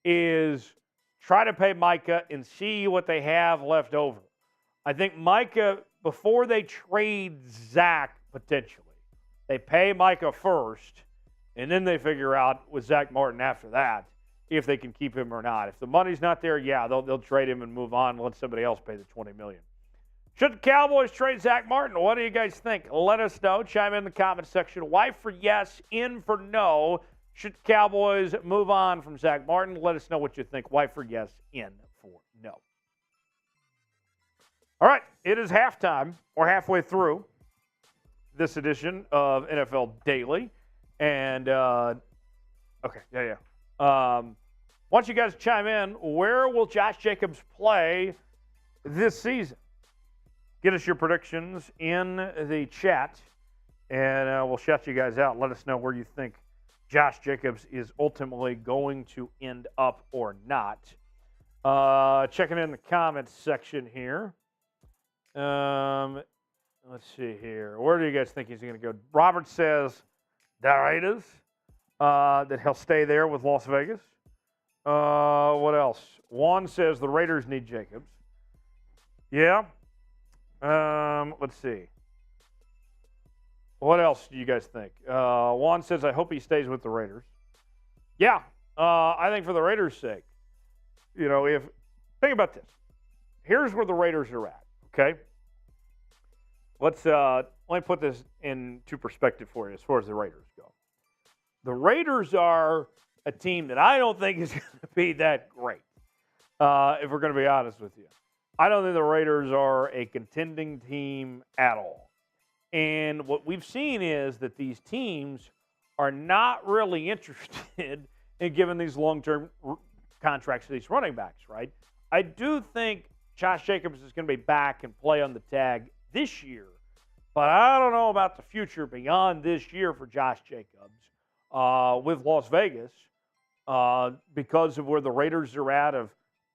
is try to pay Micah and see what they have left over. I think Micah, before they trade Zach potentially, they pay Micah first, and then they figure out with Zach Martin after that if they can keep him or not. If the money's not there, they'll trade him and move on and let somebody else pay the $20 million. Should the Cowboys trade Zach Martin? What do you guys think? Let us know. Chime in the comment section. Y for yes, N for no. Should the Cowboys move on from Zach Martin? Let us know what you think. Y for yes, N for no. All right, it is halftime. We're halfway through this edition of NFL Daily. And, why don't you guys chime in? Where will Josh Jacobs play this season? Get us your predictions in the chat, and we'll shout you guys out. Let us know where you think Josh Jacobs is ultimately going to end up or not. Checking in the comments section here. Let's see here. Where do you guys think he's going to go? Robert says the Raiders, that he'll stay there with Las Vegas. What else? Juan says the Raiders need Jacobs. Yeah. Let's see. What else do you guys think? Juan says, I hope he stays with the Raiders. Yeah. I think for the Raiders' sake, think about this. Here's where the Raiders are at, okay? Let me put this into perspective for you as far as the Raiders go. The Raiders are a team that I don't think is going to be that great, if we're going to be honest with you. I don't think the Raiders are a contending team at all. And what we've seen is that these teams are not really interested in giving these long-term contracts to these running backs, right? I do think Josh Jacobs is going to be back and play on the tag this year, but I don't know about the future beyond this year for Josh Jacobs with Las Vegas because of where the Raiders are at of,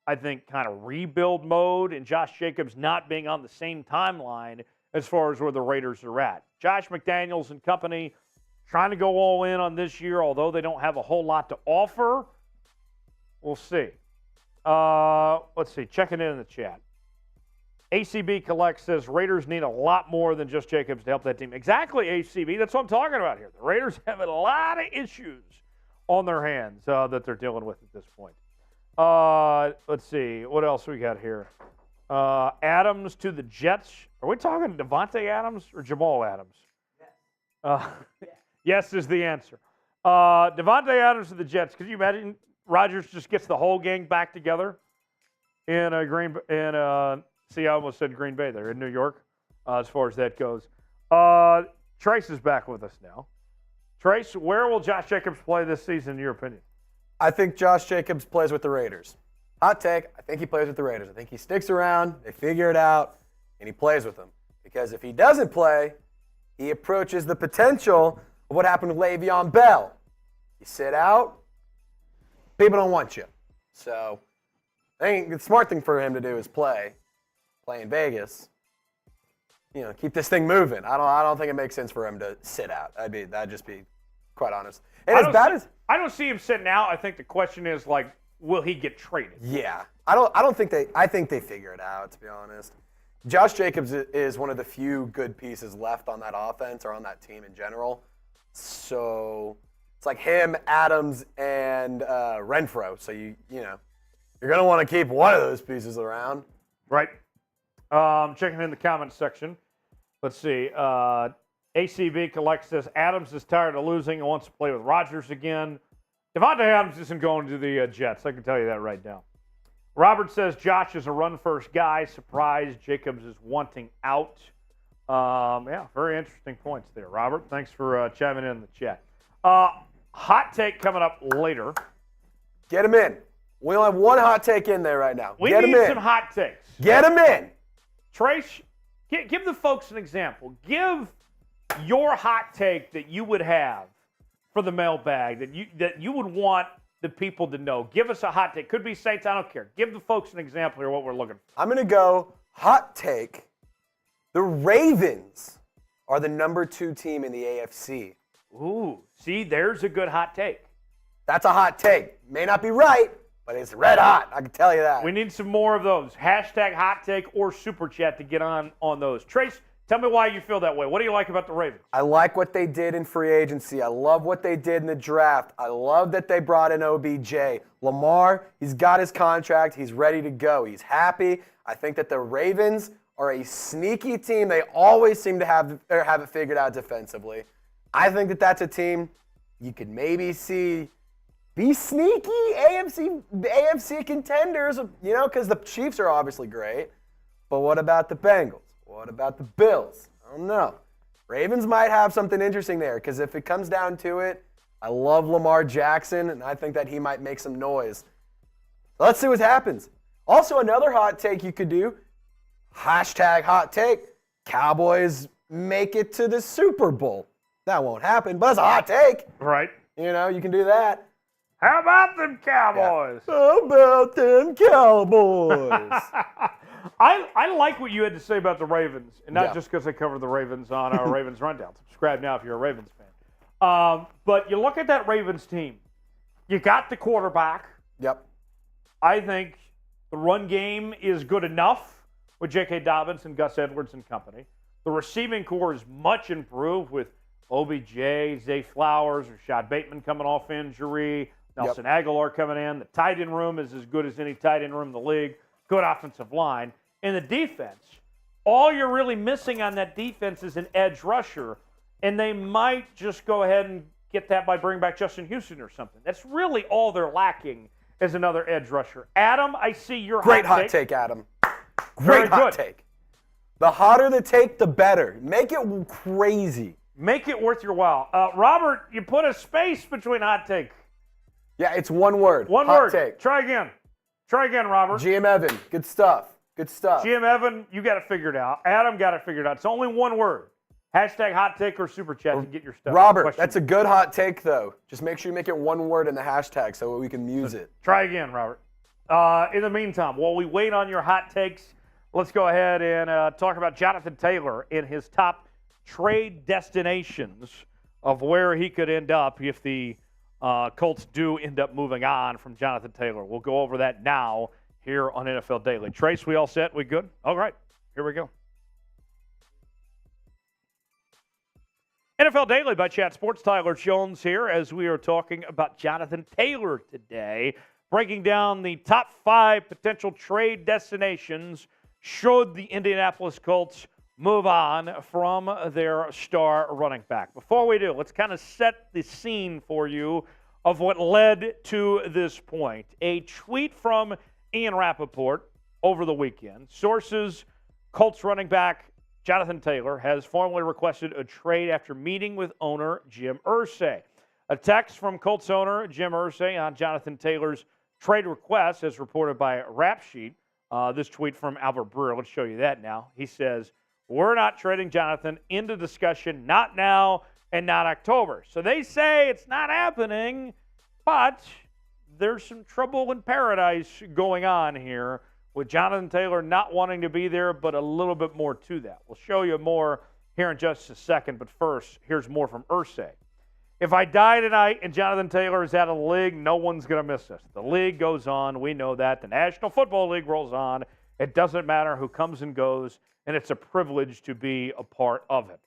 I think, kind of rebuild mode and Josh Jacobs not being on the same timeline as far as where the Raiders are at. Josh McDaniels and company trying to go all in on this year, although they don't have a whole lot to offer. We'll see. Let's see. Checking in the chat. ACB Collect says Raiders need a lot more than just Jacobs to help that team. Exactly, ACB. That's what I'm talking about here. The Raiders have a lot of issues on their hands that they're dealing with at this point. Let's see. What else we got here? Adams to the Jets. Are we talking Devontae Adams or Jamal Adams? Yes. Yes is the answer. Devontae Adams to the Jets. Could you imagine Rodgers just gets the whole gang back together in I almost said Green Bay there in New York, as far as that goes. Trace is back with us now. Trace, where will Josh Jacobs play this season, in your opinion? I think Josh Jacobs plays with the Raiders. Hot take, I think he plays with the Raiders. I think he sticks around, they figure it out, and he plays with them. Because if he doesn't play, he approaches the potential of what happened with Le'Veon Bell. You sit out, people don't want you. So I think the smart thing for him to do is play in Vegas. Keep this thing moving. I don't think it makes sense for him to sit out. That'd just be quite honest. And I don't see him sitting out. I think the question is will he get traded? Yeah. I think they figure it out, to be honest. Josh Jacobs is one of the few good pieces left on that offense or on that team in general. So it's like him, Adams, and Renfro. So you're gonna want to keep one of those pieces around. Right. Checking in the comments section. Let's see. ACB Collect says Adams is tired of losing and wants to play with Rodgers again. Devontae Adams isn't going to the Jets. I can tell you that right now. Robert says Josh is a run-first guy. Surprised Jacobs is wanting out. Very interesting points there, Robert. Thanks for chiming in the chat. Hot take coming up later. Get him in. We only have one hot take in there right now. We need some hot takes. Get him in. Trace, give the folks an example. Give your hot take that you would have for the mailbag that you would want the people to know. Give us a hot take. Could be Saints, I don't care. Give the folks an example here of what we're looking for. I'm going to go hot take. The Ravens are the number 2 team in the AFC. Ooh, see, there's a good hot take. That's a hot take. May not be right, but it's red hot. I can tell you that. We need some more of those. Hashtag hot take or super chat to get on those. Trace, tell me why you feel that way. What do you like about the Ravens? I like what they did in free agency. I love what they did in the draft. I love that they brought in OBJ. Lamar, he's got his contract. He's ready to go. He's happy. I think that the Ravens are a sneaky team. They always seem to have it figured out defensively. I think that that's a team you could maybe be sneaky AFC contenders, because the Chiefs are obviously great. But what about the Bengals? What about the Bills? I don't know. Ravens might have something interesting there, because if it comes down to it, I love Lamar Jackson, and I think that he might make some noise. So let's see what happens. Also, another hot take you could do, hashtag hot take, Cowboys make it to the Super Bowl. That won't happen, but it's a hot take. Right. You can do that. How about them Cowboys? Yeah. How about them Cowboys? I like what you had to say about the Ravens, and not just because I cover the Ravens on our Ravens Rundown. Subscribe now if you're a Ravens fan. But you look at that Ravens team. You got the quarterback. Yep. I think the run game is good enough with J.K. Dobbins and Gus Edwards and company. The receiving core is much improved with OBJ, Zay Flowers, Rashad Bateman coming off injury, Nelson Aguilar coming in. The tight end room is as good as any tight end room in the league. Good offensive line. And the defense, all you're really missing on that defense is an edge rusher, and they might just go ahead and get that by bringing back Justin Houston or something. That's really all they're lacking is another edge rusher. Adam, I see your Great hot take, Adam. Great hot take. The hotter the take, the better. Make it crazy. Make it worth your while. Robert, you put a space between hot take. Yeah, it's one word. One hot word. Take. Try again, Robert. GM Evan, good stuff. GM Evan, you got it figured out. Adam got it figured out. It's only one word. Hashtag hot take or super chat to get your stuff. Robert, that's a good hot take, though. Just make sure you make it one word in the hashtag so we can use it. Try again, Robert. In the meantime, while we wait on your hot takes, let's go ahead and talk about Jonathan Taylor in his top trade destinations of where he could end up if the Colts do end up moving on from Jonathan Taylor. We'll go over that now here on NFL Daily. Trace, we all set? We good? All right, here we go. NFL Daily by Chat Sports. Tyler Jones here as we are talking about Jonathan Taylor today, breaking down the top 5 potential trade destinations should the Indianapolis Colts move on from their star running back. Before we do, let's kind of set the scene for you of what led to this point. A tweet from Ian Rappaport over the weekend. Sources, Colts running back Jonathan Taylor has formally requested a trade after meeting with owner Jim Irsay. A text from Colts owner Jim Irsay on Jonathan Taylor's trade request, as reported by Rap Sheet. This tweet from Albert Breer. Let's show you that now. He says, "We're not trading Jonathan into discussion, not now and not October." So they say it's not happening, but there's some trouble in paradise going on here with Jonathan Taylor not wanting to be there, but a little bit more to that. We'll show you more here in just a second, but first, here's more from Irsay. "If I die tonight and Jonathan Taylor is out of the league, no one's going to miss us. The league goes on. We know that. The National Football League rolls on. It doesn't matter who comes and goes, and it's a privilege to be a part of it."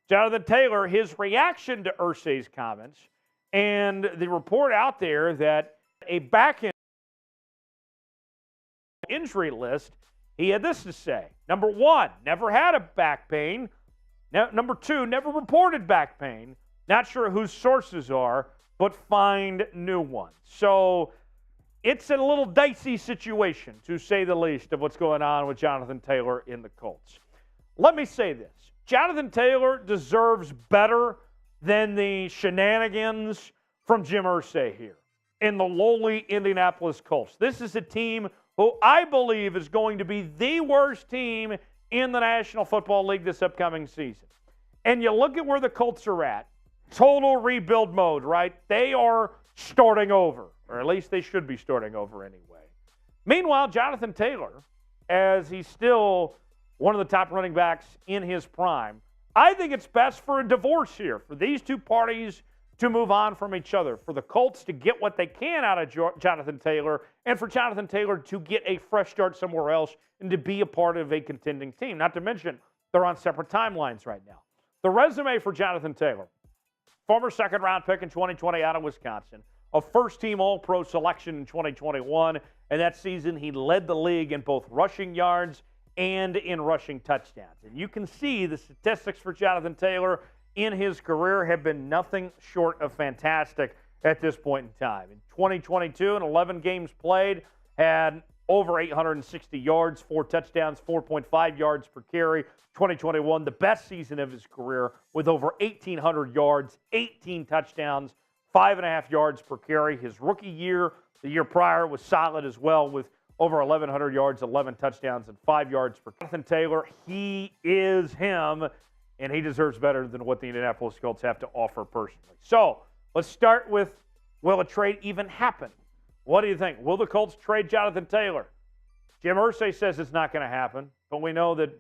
Jonathan Taylor, his reaction to Irsay's comments and the report out there that a back-end injury list, he had this to say. Number 1, never had a back pain. Number 2, never reported back pain. Not sure whose sources are, but find new ones. So it's a little dicey situation, to say the least, of what's going on with Jonathan Taylor in the Colts. Let me say this. Jonathan Taylor deserves better than the shenanigans from Jim Irsay here in the lowly Indianapolis Colts. This is a team who I believe is going to be the worst team in the National Football League this upcoming season. And you look at where the Colts are at, total rebuild mode, right? They are starting over, or at least they should be starting over anyway. Meanwhile, Jonathan Taylor, as he's still one of the top running backs in his prime, I think it's best for a divorce here, for these two parties to move on from each other, for the Colts to get what they can out of Jonathan Taylor, and for Jonathan Taylor to get a fresh start somewhere else and to be a part of a contending team. Not to mention, they're on separate timelines right now. The resume for Jonathan Taylor: former second-round pick in 2020 out of Wisconsin, a first-team All-Pro selection in 2021, and that season he led the league in both rushing yards and in rushing touchdowns. And you can see the statistics for Jonathan Taylor. in his career have been nothing short of fantastic at this point in time. In 2022, in 11 games played, had over 860 yards, 4 touchdowns, 4.5 yards per carry. 2021, the best season of his career with over 1,800 yards, 18 touchdowns, 5.5 yards per carry. His rookie year, the year prior, was solid as well with over 1,100 yards, 11 touchdowns, and 5 yards per carry. Jonathan Taylor, he is him, and he deserves better than what the Indianapolis Colts have to offer personally. So let's start with, will a trade even happen? What do you think? Will the Colts trade Jonathan Taylor? Jim Irsay says it's not going to happen, but we know that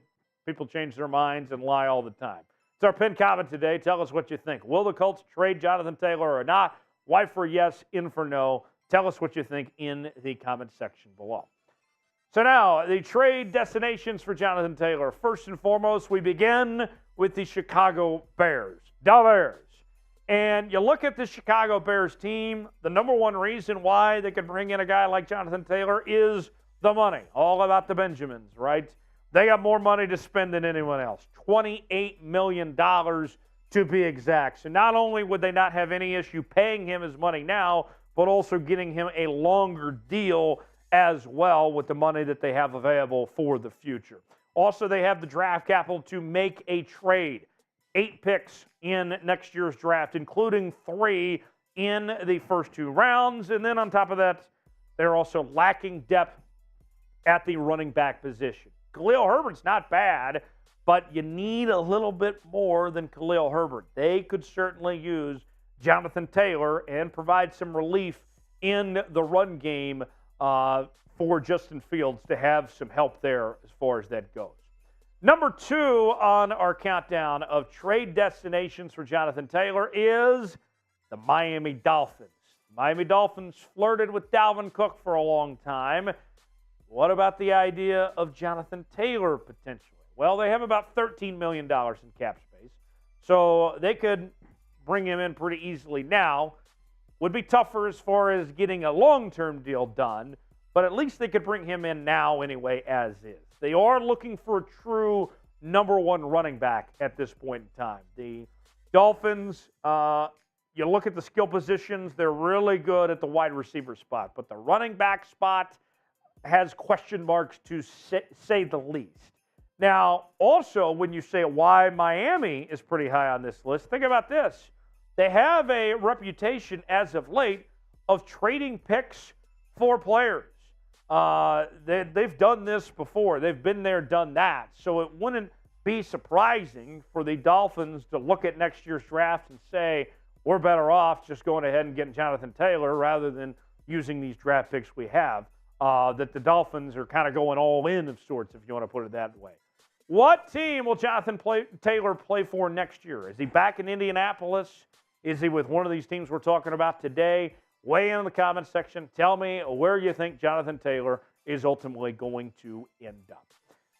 people change their minds and lie all the time. It's our pinned comment today. Tell us what you think. Will the Colts trade Jonathan Taylor or not? Y for yes, in for no. Tell us what you think in the comment section below. So now, the trade destinations for Jonathan Taylor. First and foremost, we begin with the Chicago Bears. Da Bears. And you look at the Chicago Bears team, the number one reason why they could bring in a guy like Jonathan Taylor is the money. All about the Benjamins, right? They got more money to spend than anyone else. $28 million to be exact. So not only would they not have any issue paying him his money now, but also getting him a longer deal as well with the money that they have available for the future. Also, they have the draft capital to make a trade. 8 picks in next year's draft, including 3 in the first 2 rounds. And then on top of that, they're also lacking depth at the running back position. Khalil Herbert's not bad, but you need a little bit more than Khalil Herbert. They could certainly use Jonathan Taylor and provide some relief in the run game for Justin Fields to have some help there as far as that goes. Number 2 on our countdown of trade destinations for Jonathan Taylor is the Miami Dolphins. Miami Dolphins flirted with Dalvin Cook for a long time. What about the idea of Jonathan Taylor potentially? Well, they have about $13 million in cap space, so they could bring him in pretty easily now. Would be tougher as far as getting a long-term deal done, but at least they could bring him in now anyway as is. They are looking for a true number 1 running back at this point in time. The Dolphins, you look at the skill positions, they're really good at the wide receiver spot, but the running back spot has question marks to say the least. Now, also, when you say why Miami is pretty high on this list, think about this. They have a reputation as of late of trading picks for players. They've done this before. They've been there, done that. So it wouldn't be surprising for the Dolphins to look at next year's draft and say, we're better off just going ahead and getting Jonathan Taylor rather than using these draft picks we have. That the Dolphins are kind of going all in of sorts, if you want to put it that way. What team will Jonathan Taylor play for next year? Is he back in Indianapolis? Is he with one of these teams we're talking about today? Weigh in the comment section. Tell me where you think Jonathan Taylor is ultimately going to end up.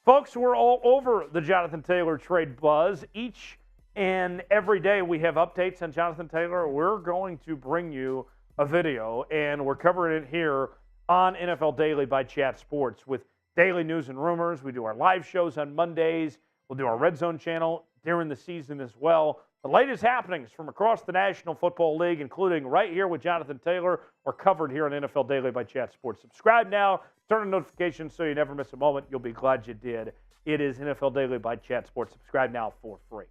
Folks, we're all over the Jonathan Taylor trade buzz. Each and every day we have updates on Jonathan Taylor. We're going to bring you a video, and we're covering it here on NFL Daily by Chat Sports with daily news and rumors. We do our live shows on Mondays. We'll do our Red Zone channel during the season as well. The latest happenings from across the National Football League, including right here with Jonathan Taylor, are covered here on NFL Daily by Chat Sports. Subscribe now, turn on notifications so you never miss a moment. You'll be glad you did. It is NFL Daily by Chat Sports. Subscribe now for free.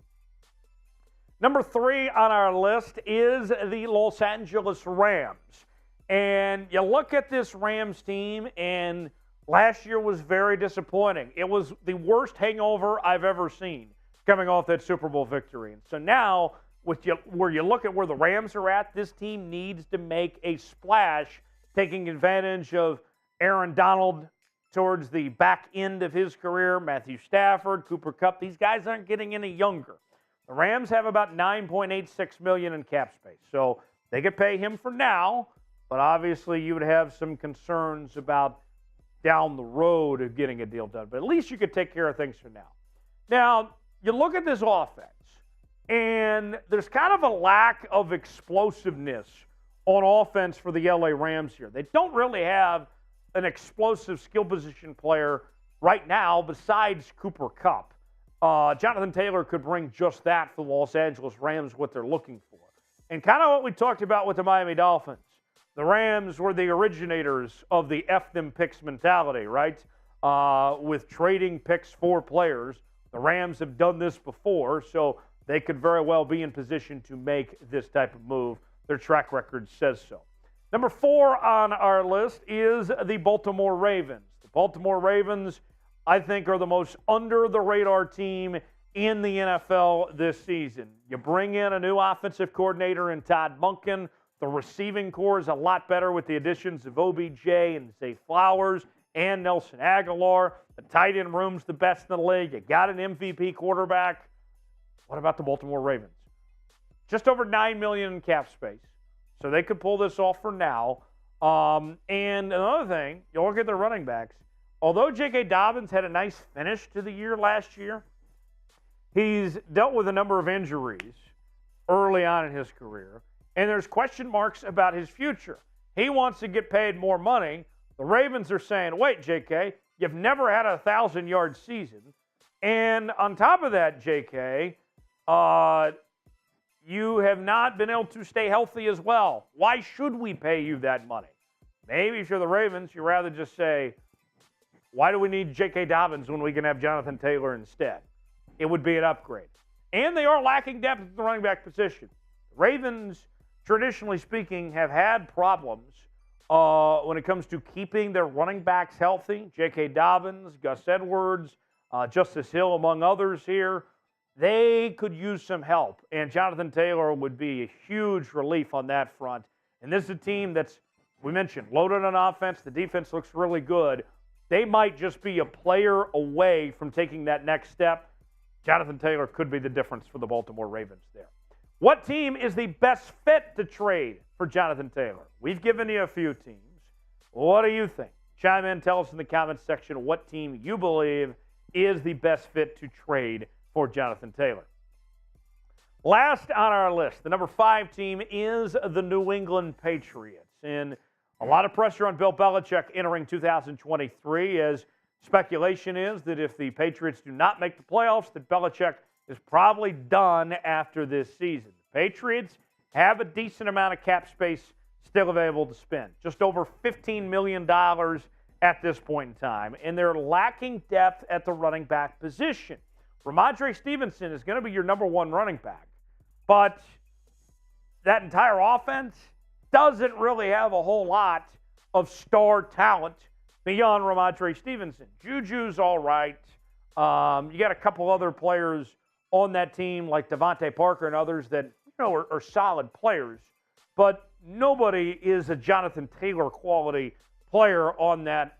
Number 3 on our list is the Los Angeles Rams. And you look at this Rams team, and last year was very disappointing. It was the worst hangover I've ever seen coming off that Super Bowl victory. And so now, where you look at where the Rams are at, this team needs to make a splash, taking advantage of Aaron Donald towards the back end of his career, Matthew Stafford, Cooper Kupp. These guys aren't getting any younger. The Rams have about $9.86 million in cap space, so they could pay him for now. But obviously, you would have some concerns about down the road of getting a deal done. But at least you could take care of things for now. Now, you look at this offense, and there's kind of a lack of explosiveness on offense for the LA Rams here. They don't really have an explosive skill position player right now besides Cooper Kupp. Jonathan Taylor could bring just that for the Los Angeles Rams, what they're looking for. And kind of what we talked about with the Miami Dolphins. The Rams were the originators of the F them picks mentality, right? With trading picks for players. The Rams have done this before, so they could very well be in position to make this type of move. Their track record says so. Number 4 on our list is the Baltimore Ravens. The Baltimore Ravens, I think, are the most under-the-radar team in the NFL this season. You bring in a new offensive coordinator in Todd Monken. The receiving core is a lot better with the additions of OBJ and Zay Flowers and Nelson Aguilar. The tight end room's the best in the league. You got an MVP quarterback. What about the Baltimore Ravens? Just over $9 million in cap space. So they could pull this off for now. And another thing, you look at their running backs. Although J.K. Dobbins had a nice finish to the year last year, he's dealt with a number of injuries early on in his career. And there's question marks about his future. He wants to get paid more money. The Ravens are saying, wait, J.K., you've never had a 1,000-yard season. And on top of that, J.K., you have not been able to stay healthy as well. Why should we pay you that money? Maybe if you're the Ravens, you'd rather just say, why do we need J.K. Dobbins when we can have Jonathan Taylor instead? It would be an upgrade. And they are lacking depth at the running back position. The Ravens, traditionally speaking, have had problems when it comes to keeping their running backs healthy. J.K. Dobbins, Gus Edwards, Justice Hill, among others here. They could use some help, and Jonathan Taylor would be a huge relief on that front. And this is a team that's, we mentioned, loaded on offense. The defense looks really good. They might just be a player away from taking that next step. Jonathan Taylor could be the difference for the Baltimore Ravens there. What team is the best fit to trade for Jonathan Taylor? We've given you a few teams. What do you think? Chime in, tell us in the comments section what team you believe is the best fit to trade for Jonathan Taylor. Last on our list, the number 5 team is the New England Patriots. And a lot of pressure on Bill Belichick entering 2023, as speculation is that if the Patriots do not make the playoffs, that Belichick is probably done after this season. The Patriots have a decent amount of cap space still available to spend, just over $15 million at this point in time, and they're lacking depth at the running back position. Ramondre Stevenson is going to be your number 1 running back, but that entire offense doesn't really have a whole lot of star talent beyond Ramondre Stevenson. Juju's all right. You got a couple other players on that team like Devontae Parker and others that are solid players, but nobody is a Jonathan Taylor quality player on that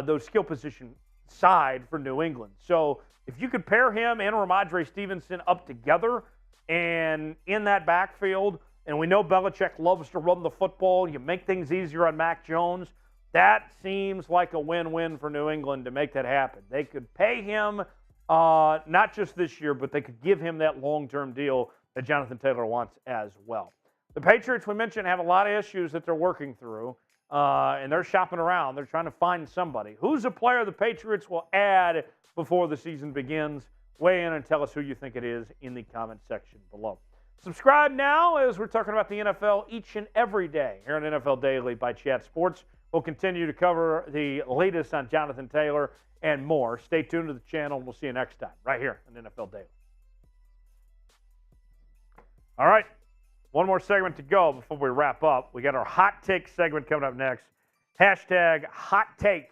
those skill position side for New England. So if you could pair him and Ramondre Stevenson up together and in that backfield, and we know Belichick loves to run the football, you make things easier on Mac Jones, that seems like a win-win for New England to make that happen. They could pay him not just this year, but they could give him that long-term deal that Jonathan Taylor wants as well. The Patriots, we mentioned, have a lot of issues that they're working through, and they're shopping around. They're trying to find somebody. Who's a player the Patriots will add before the season begins? Weigh in and tell us who you think it is in the comment section below. Subscribe now as we're talking about the NFL each and every day here on NFL Daily by Chat Sports. We'll continue to cover the latest on Jonathan Taylor and more. Stay tuned to the channel, and we'll see you next time right here on NFL Daily. All right, one more segment to go before we wrap up. We got our hot take segment coming up next. Hashtag hot take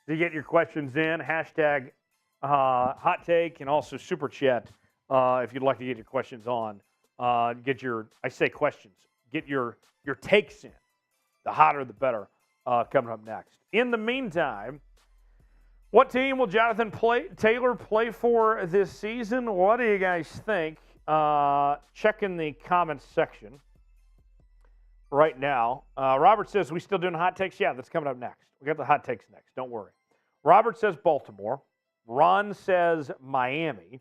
to get your questions in. Hashtag hot take and also super chat if you'd like to get your questions on. Get your takes in. The hotter, the better. Coming up next. In the meantime, what team will Jonathan Taylor play for this season? What do you guys think? Check in the comments section right now. Robert says, we still doing hot takes? Yeah, that's coming up next. We got the hot takes next. Don't worry. Robert says Baltimore. Ron says Miami.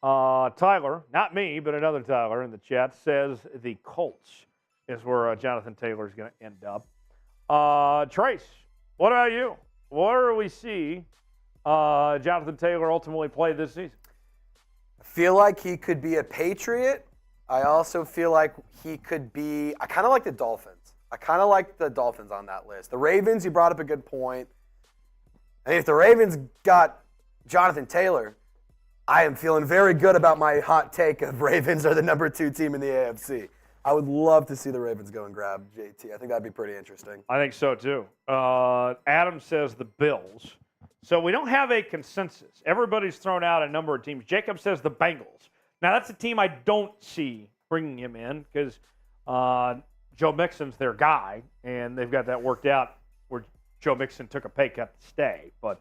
Tyler, not me, but another Tyler in the chat, says the Colts is where Jonathan Taylor is going to end up. Trace, what about you? Where do we see Jonathan Taylor ultimately play this season? Feel like he could be a Patriot. I also feel like he could be – I kind of like the Dolphins. I kind of like the Dolphins on that list. The Ravens, you brought up a good point. I mean, if the Ravens got Jonathan Taylor, I am feeling very good about my hot take of Ravens are the number 2 team in the AFC. I would love to see the Ravens go and grab JT. I think that'd be pretty interesting. I think so, too. Adam says the Bills. So we don't have a consensus. Everybody's thrown out a number of teams. Jacob says the Bengals. Now, that's a team I don't see bringing him in because Joe Mixon's their guy, and they've got that worked out where Joe Mixon took a pay cut to stay. But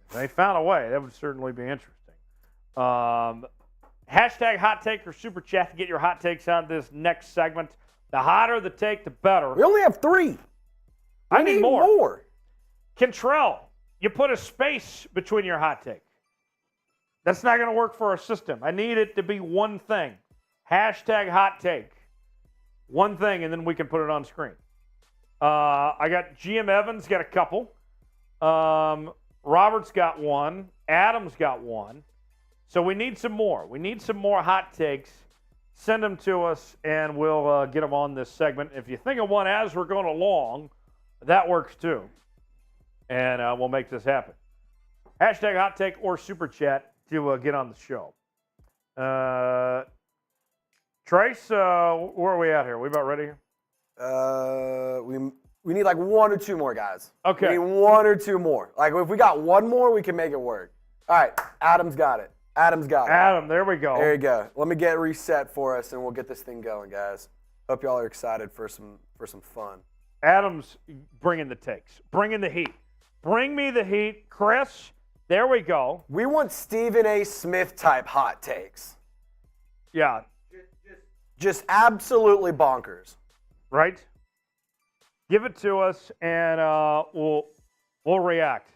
if they found a way, that would certainly be interesting. Hashtag hot take or super chat to get your hot takes on this next segment. The hotter the take, the better. We only have 3. I need more. Cantrell, you put a space between your hot take. That's not going to work for our system. I need it to be one thing. Hashtag hot take. One thing, and then we can put it on screen. I got GM Evans got a couple. Robert's got one. Adam's got one. So we need some more. We need some more hot takes. Send them to us, and we'll get them on this segment. If you think of one as we're going along, that works too. And we'll make this happen. Hashtag hot take or super chat to get on the show. Trace, where are we at here? We about ready here? We need like 1 or 2 more guys. Okay. We need 1 or 2 more. Like if we got 1 more, we can make it work. All right, Adam's got it. Adam, there we go. There you go. Let me get reset for us, and we'll get this thing going, guys. Hope y'all are excited for some fun. Adam's bringing the takes, bringing the heat. Bring me the heat, Chris. There we go. We want Stephen A. Smith type hot takes. Yeah. Just absolutely bonkers. Right? Give it to us, and we'll react.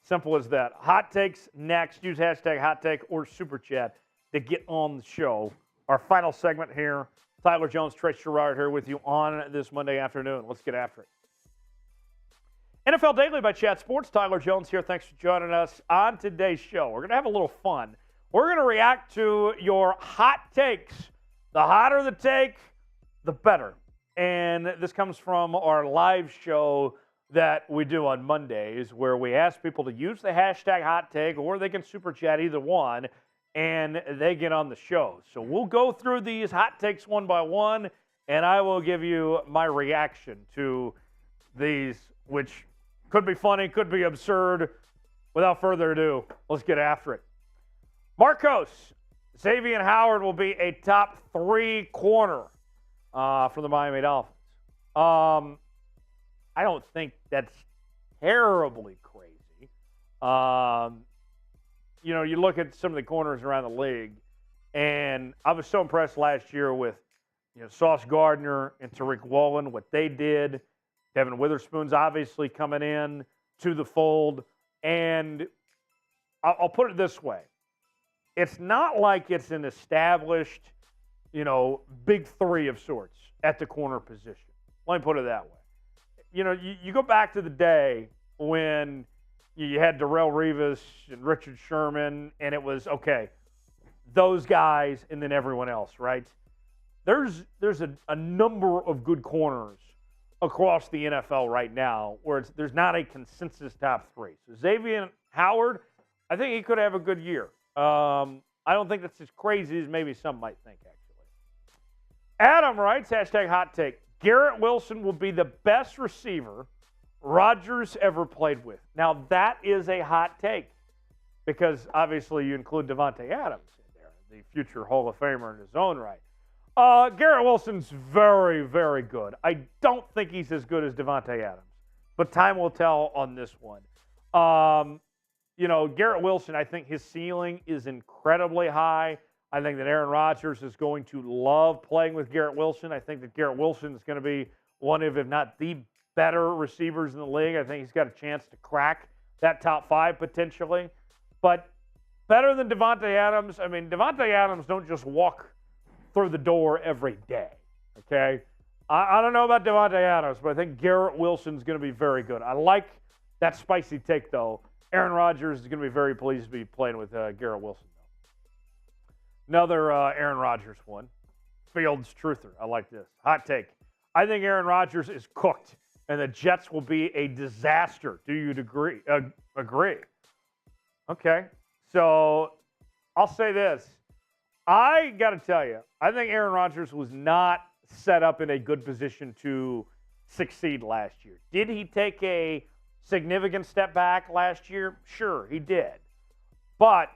Simple as that. Hot takes next. Use hashtag hot take or super chat to get on the show. Our final segment here. Tyler Jones, Trace Gerard here with you on this Monday afternoon. Let's get after it. NFL Daily by Chat Sports. Tyler Jones here. Thanks for joining us on today's show. We're going to have a little fun. We're going to react to your hot takes. The hotter the take, the better. And this comes from our live show that we do on Mondays where we ask people to use the hashtag hot take or they can super chat either one and they get on the show. So we'll go through these hot takes one by one and I will give you my reaction to these, which could be funny, could be absurd. Without further ado, let's get after it. Marcos, Xavier Howard will be a top 3 corner for the Miami Dolphins. I don't think that's terribly crazy. You look at some of the corners around the league, and I was so impressed last year with Sauce Gardner and Tariq Woolen, what they did. Devin Witherspoon's obviously coming in to the fold. And I'll put it this way. It's not like it's an established, big 3 of sorts at the corner position. Let me put it that way. You go back to the day when you had Darrelle Revis and Richard Sherman, and it was, okay, those guys and then everyone else, right? There's a number of good corners across the NFL right now where there's not a consensus top 3. So Xavier Howard, I think he could have a good year. I don't think that's as crazy as maybe some might think, actually. Adam writes, hashtag hot take. Garrett Wilson will be the best receiver Rodgers ever played with. Now, that is a hot take because obviously you include Devontae Adams in there, the future Hall of Famer in his own right. Garrett Wilson's very, very good. I don't think he's as good as Devontae Adams, but time will tell on this one. Garrett Wilson, I think his ceiling is incredibly high. I think that Aaron Rodgers is going to love playing with Garrett Wilson. I think that Garrett Wilson is going to be one of, if not the better receivers in the league. I think he's got a chance to crack that top 5 potentially. But better than Devontae Adams. I mean, Devontae Adams don't just walk through the door every day, okay? I don't know about Devontae Adams, but I think Garrett Wilson's going to be very good. I like that spicy take, though. Aaron Rodgers is going to be very pleased to be playing with Garrett Wilson. Another Aaron Rodgers one. Fields truther. I like this. Hot take. I think Aaron Rodgers is cooked, and the Jets will be a disaster. Do you agree? Agree? Okay. So I'll say this. I got to tell you, I think Aaron Rodgers was not set up in a good position to succeed last year. Did he take a significant step back last year? Sure, he did. But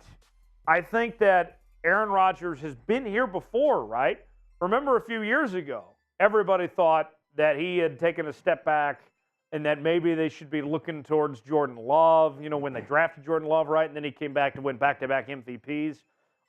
I think that Aaron Rodgers has been here before, right? Remember a few years ago, everybody thought that he had taken a step back and that maybe they should be looking towards Jordan Love, when they drafted Jordan Love, right? And then he came back to win back-to-back MVPs.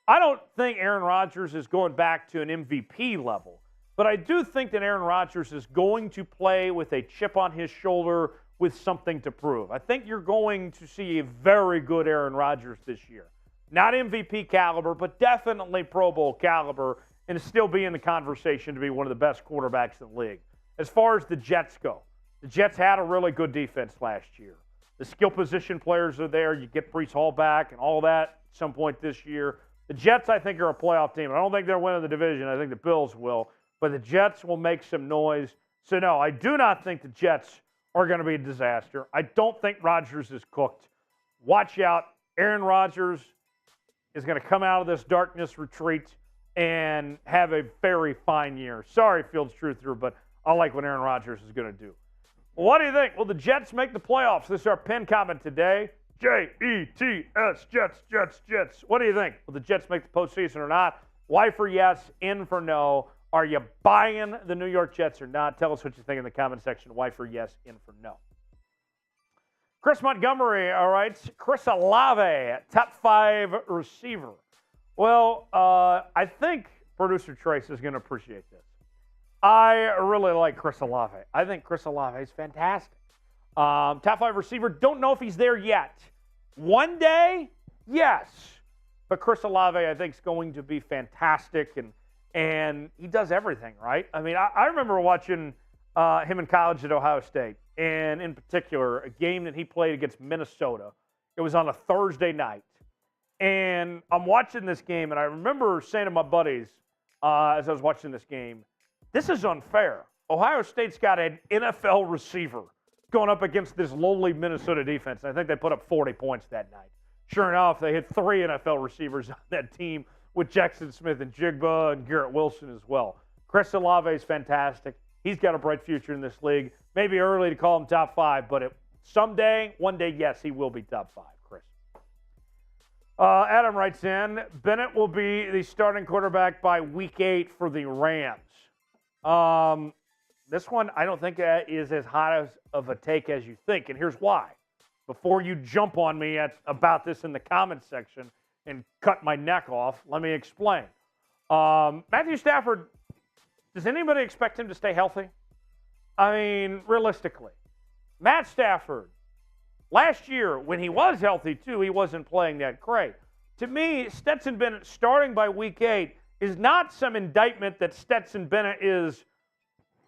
I don't think Aaron Rodgers is going back to an MVP level, but I do think that Aaron Rodgers is going to play with a chip on his shoulder with something to prove. I think you're going to see a very good Aaron Rodgers this year. Not MVP caliber, but definitely Pro Bowl caliber, and still be in the conversation to be one of the best quarterbacks in the league. As far as the Jets go, the Jets had a really good defense last year. The skill position players are there. You get Breece Hall back and all that at some point this year. The Jets, I think, are a playoff team. I don't think they're winning the division. I think the Bills will. But the Jets will make some noise. So, no, I do not think the Jets are going to be a disaster. I don't think Rodgers is cooked. Watch out. Aaron Rodgers is going to come out of this darkness retreat and have a very fine year. Sorry, Fields Truther, but I like what Aaron Rodgers is going to do. What do you think? Will the Jets make the playoffs? This is our pinned comment today. Jets, Jets. What do you think? Will the Jets make the postseason or not? Y for yes, N for no. Are you buying the New York Jets or not? Tell us what you think in the comment section. Y for yes, N for no. Chris Montgomery, all right. Chris Olave, top 5 receiver. Well, I think producer Trace is going to appreciate this. I really like Chris Olave. I think Chris Olave is fantastic. Top 5 receiver. Don't know if he's there yet. One day, yes. But Chris Olave, I think, is going to be fantastic, and he does everything, right? I mean, I remember watching him in college at Ohio State, and in particular, a game that he played against Minnesota. It was on a Thursday night. And I'm watching this game, and I remember saying to my buddies as I was watching this game, this is unfair. Ohio State's got an NFL receiver going up against this lowly Minnesota defense. And I think they put up 40 points that night. Sure enough, they hit 3 NFL receivers on that team with Jackson Smith and Jigba and Garrett Wilson as well. Chris Olave is fantastic. He's got a bright future in this league. Maybe early to call him top 5, but someday, one day, yes, he will be top 5, Chris. Adam writes in, Bennett will be the starting quarterback by week 8 for the Rams. This one I don't think is as hot of a take as you think, and here's why. Before you jump on me about this in the comments section and cut my neck off, let me explain. Matthew Stafford, does anybody expect him to stay healthy? I mean, realistically. Matt Stafford, last year when he was healthy too, he wasn't playing that great. To me, Stetson Bennett starting by week 8 is not some indictment that Stetson Bennett is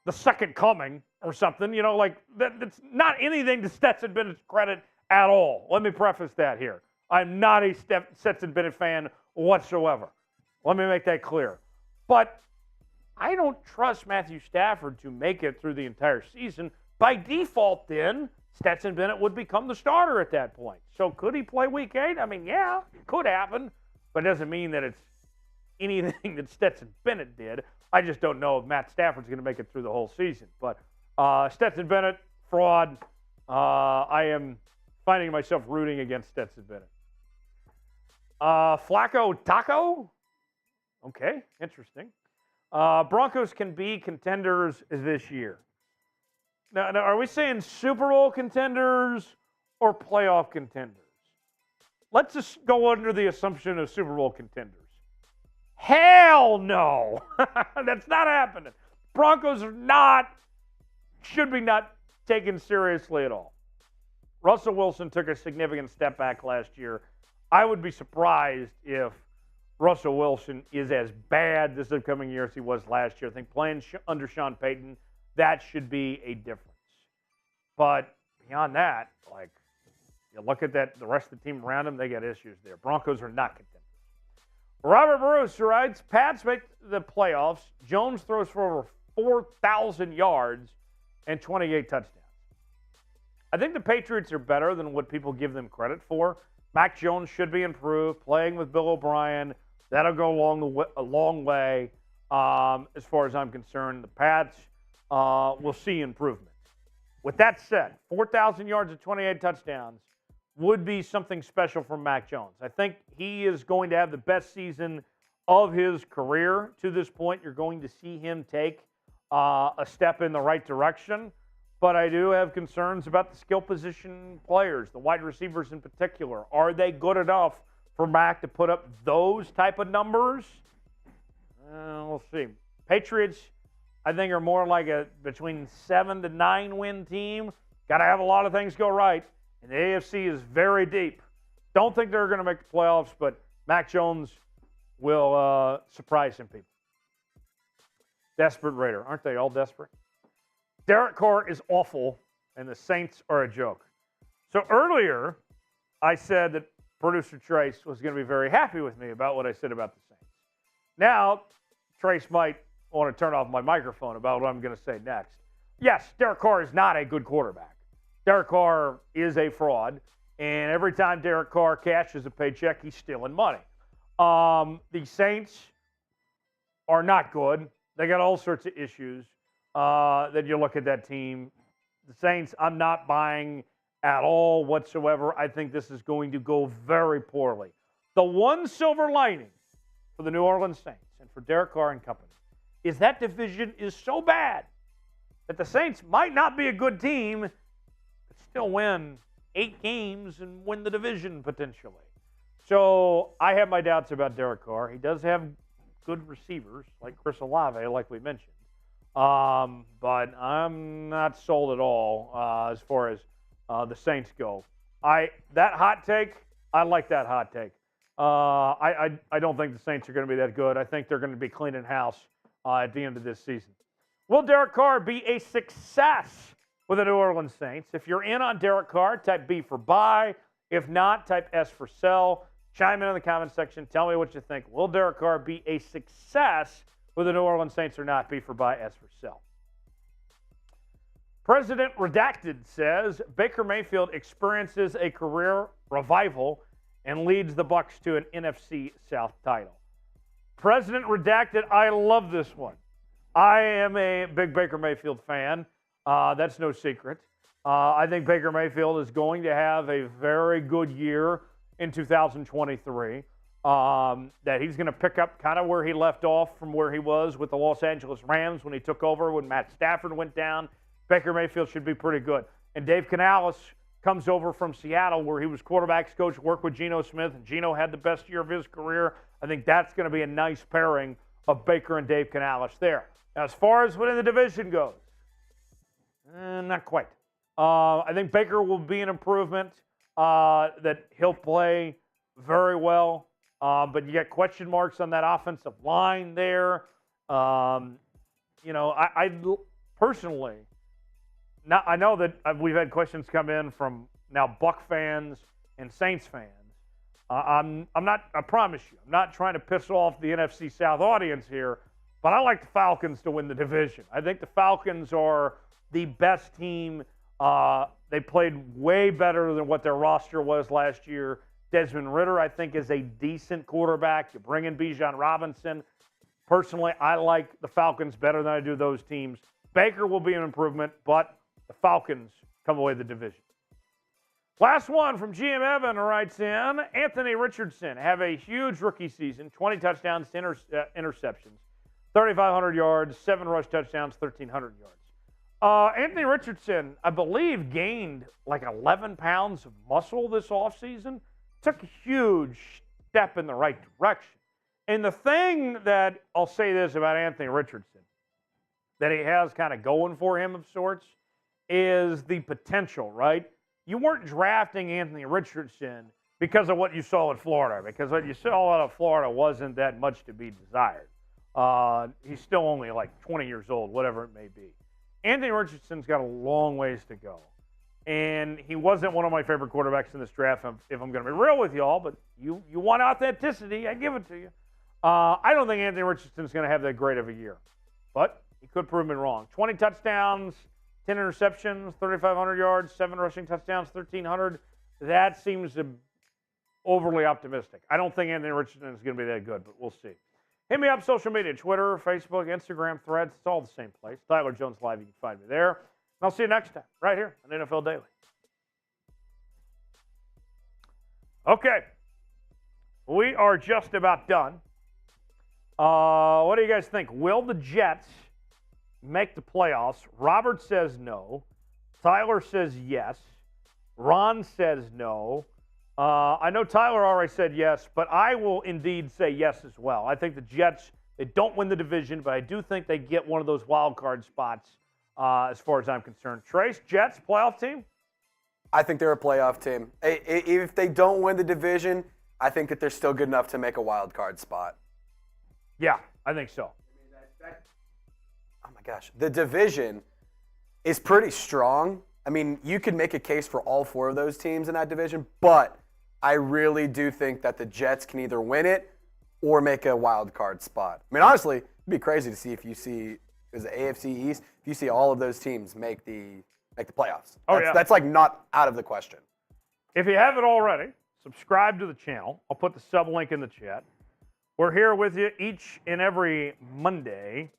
the second coming or something. That's not anything to Stetson Bennett's credit at all. Let me preface that here. I'm not a Stetson Bennett fan whatsoever. Let me make that clear. But I don't trust Matthew Stafford to make it through the entire season. By default, then, Stetson Bennett would become the starter at that point. So could he play week 8? I mean, yeah, it could happen. But it doesn't mean that it's anything that Stetson Bennett did. I just don't know if Matt Stafford's going to make it through the whole season. But Stetson Bennett, fraud. I am finding myself rooting against Stetson Bennett. Flacco Taco? Okay, interesting. Broncos can be contenders this year. Now, are we saying Super Bowl contenders or playoff contenders? Let's just go under the assumption of Super Bowl contenders. Hell no. That's not happening. Broncos should be not taken seriously at all. Russell Wilson took a significant step back last year. I would be surprised if Russell Wilson is as bad this upcoming year as he was last year. I think playing under Sean Payton, that should be a difference. But beyond that, you look at the rest of the team around him, they got issues there. Broncos are not contenders. Robert Bruce writes, Pats make the playoffs. Jones throws for over 4,000 yards and 28 touchdowns. I think the Patriots are better than what people give them credit for. Mac Jones should be improved. Playing with Bill O'Brien, that'll go a long way as far as I'm concerned. The Pats will see improvement. With that said, 4,000 yards and 28 touchdowns would be something special for Mac Jones. I think he is going to have the best season of his career to this point. You're going to see him take a step in the right direction. But I do have concerns about the skill position players, the wide receivers in particular. Are they good enough for Mac to put up those type of numbers? We'll see. Patriots, I think, are more like a between 7 to 9 win team. Got to have a lot of things go right. And the AFC is very deep. Don't think they're going to make the playoffs, but Mac Jones will surprise some people. Desperate Raider. Aren't they all desperate? Derek Carr is awful, and the Saints are a joke. So earlier, I said that producer Trace was going to be very happy with me about what I said about the Saints. Now, Trace might want to turn off my microphone about what I'm going to say next. Yes, Derek Carr is not a good quarterback. Derek Carr is a fraud, and every time Derek Carr cashes a paycheck, he's stealing money. The Saints are not good. They got all sorts of issues that you look at that team. The Saints, I'm not buying at all whatsoever. I think this is going to go very poorly. The one silver lining for the New Orleans Saints and for Derek Carr and company is that division is so bad that the Saints might not be a good team, but still win 8 games and win the division potentially. So I have my doubts about Derek Carr. He does have good receivers like Chris Olave, like we mentioned. But I'm not sold at all as far as the Saints go. That hot take, I like that hot take. I don't think the Saints are going to be that good. I think they're going to be cleaning house at the end of this season. Will Derek Carr be a success with the New Orleans Saints? If you're in on Derek Carr, type B for buy. If not, type S for sell. Chime in the comment section. Tell me what you think. Will Derek Carr be a success with the New Orleans Saints or not? B for buy, S for sell. President Redacted says Baker Mayfield experiences a career revival and leads the Bucs to an NFC South title. President Redacted, I love this one. I am a big Baker Mayfield fan. That's no secret. I think Baker Mayfield is going to have a very good year in 2023. That he's going to pick up kind of where he left off from where he was with the Los Angeles Rams when he took over when Matt Stafford went down. Baker Mayfield should be pretty good. And Dave Canales comes over from Seattle where he was quarterbacks coach, worked with Geno Smith, and Geno had the best year of his career. I think that's going to be a nice pairing of Baker and Dave Canales there. Now, as far as winning the division goes, not quite. I think Baker will be an improvement, that he'll play very well. But you got question marks on that offensive line there. I personally, now I know that we've had questions come in from now Buck fans and Saints fans. I'm not. I promise you, I'm not trying to piss off the NFC South audience here, but I like the Falcons to win the division. I think the Falcons are the best team. They played way better than what their roster was last year. Desmond Ridder, I think, is a decent quarterback. You bring in Bijan Robinson. Personally, I like the Falcons better than I do those teams. Baker will be an improvement, but the Falcons come away with the division. Last one from GM Evan writes in, Anthony Richardson have a huge rookie season, 20 touchdowns, 10 interceptions, 3,500 yards, 7 rush touchdowns, 1,300 yards. Anthony Richardson, I believe, gained like 11 pounds of muscle this offseason. Took a huge step in the right direction. And the thing that I'll say this about Anthony Richardson, that he has kind of going for him of sorts, is the potential, right? You weren't drafting Anthony Richardson because of what you saw in Florida, because what you saw out of Florida wasn't that much to be desired. He's still only like 20 years old, whatever it may be. Anthony Richardson's got a long ways to go. And he wasn't one of my favorite quarterbacks in this draft, if I'm going to be real with y'all, but you want authenticity, I give it to you. I don't think Anthony Richardson's going to have that great of a year, but he could prove me wrong. 20 touchdowns, 10 interceptions, 3,500 yards, 7 rushing touchdowns, 1,300. That seems overly optimistic. I don't think Anthony Richardson is going to be that good, but we'll see. Hit me up social media, Twitter, Facebook, Instagram, Threads. It's all the same place. Tyler Jones Live. You can find me there. And I'll see you next time right here on NFL Daily. Okay. We are just about done. What do you guys think? Will the Jets make the playoffs? Robert says no. Tyler says yes. Ron says no. I know Tyler already said yes, but I will indeed say yes as well. I think the Jets, they don't win the division, but I do think they get one of those wild card spots as far as I'm concerned. Trace, Jets, playoff team? I think they're a playoff team. If they don't win the division, I think that they're still good enough to make a wild card spot. Yeah, I think so. Oh, my gosh. The division is pretty strong. I mean, you could make a case for all 4 of those teams in that division, but I really do think that the Jets can either win it or make a wild card spot. I mean, honestly, it'd be crazy to see if you see, is the AFC East, if you see all of those teams make the playoffs. That's like not out of the question. If you haven't already, subscribe to the channel. I'll put the sub link in the chat. We're here with you each and every Monday,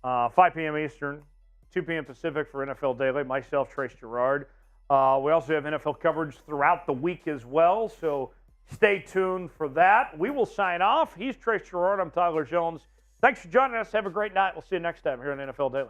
5 p.m. Eastern, 2 p.m. Pacific for NFL Daily. Myself, Trace Gerard. We also have NFL coverage throughout the week as well, so stay tuned for that. We will sign off. He's Trace Gerard. I'm Tyler Jones. Thanks for joining us. Have a great night. We'll see you next time here on NFL Daily.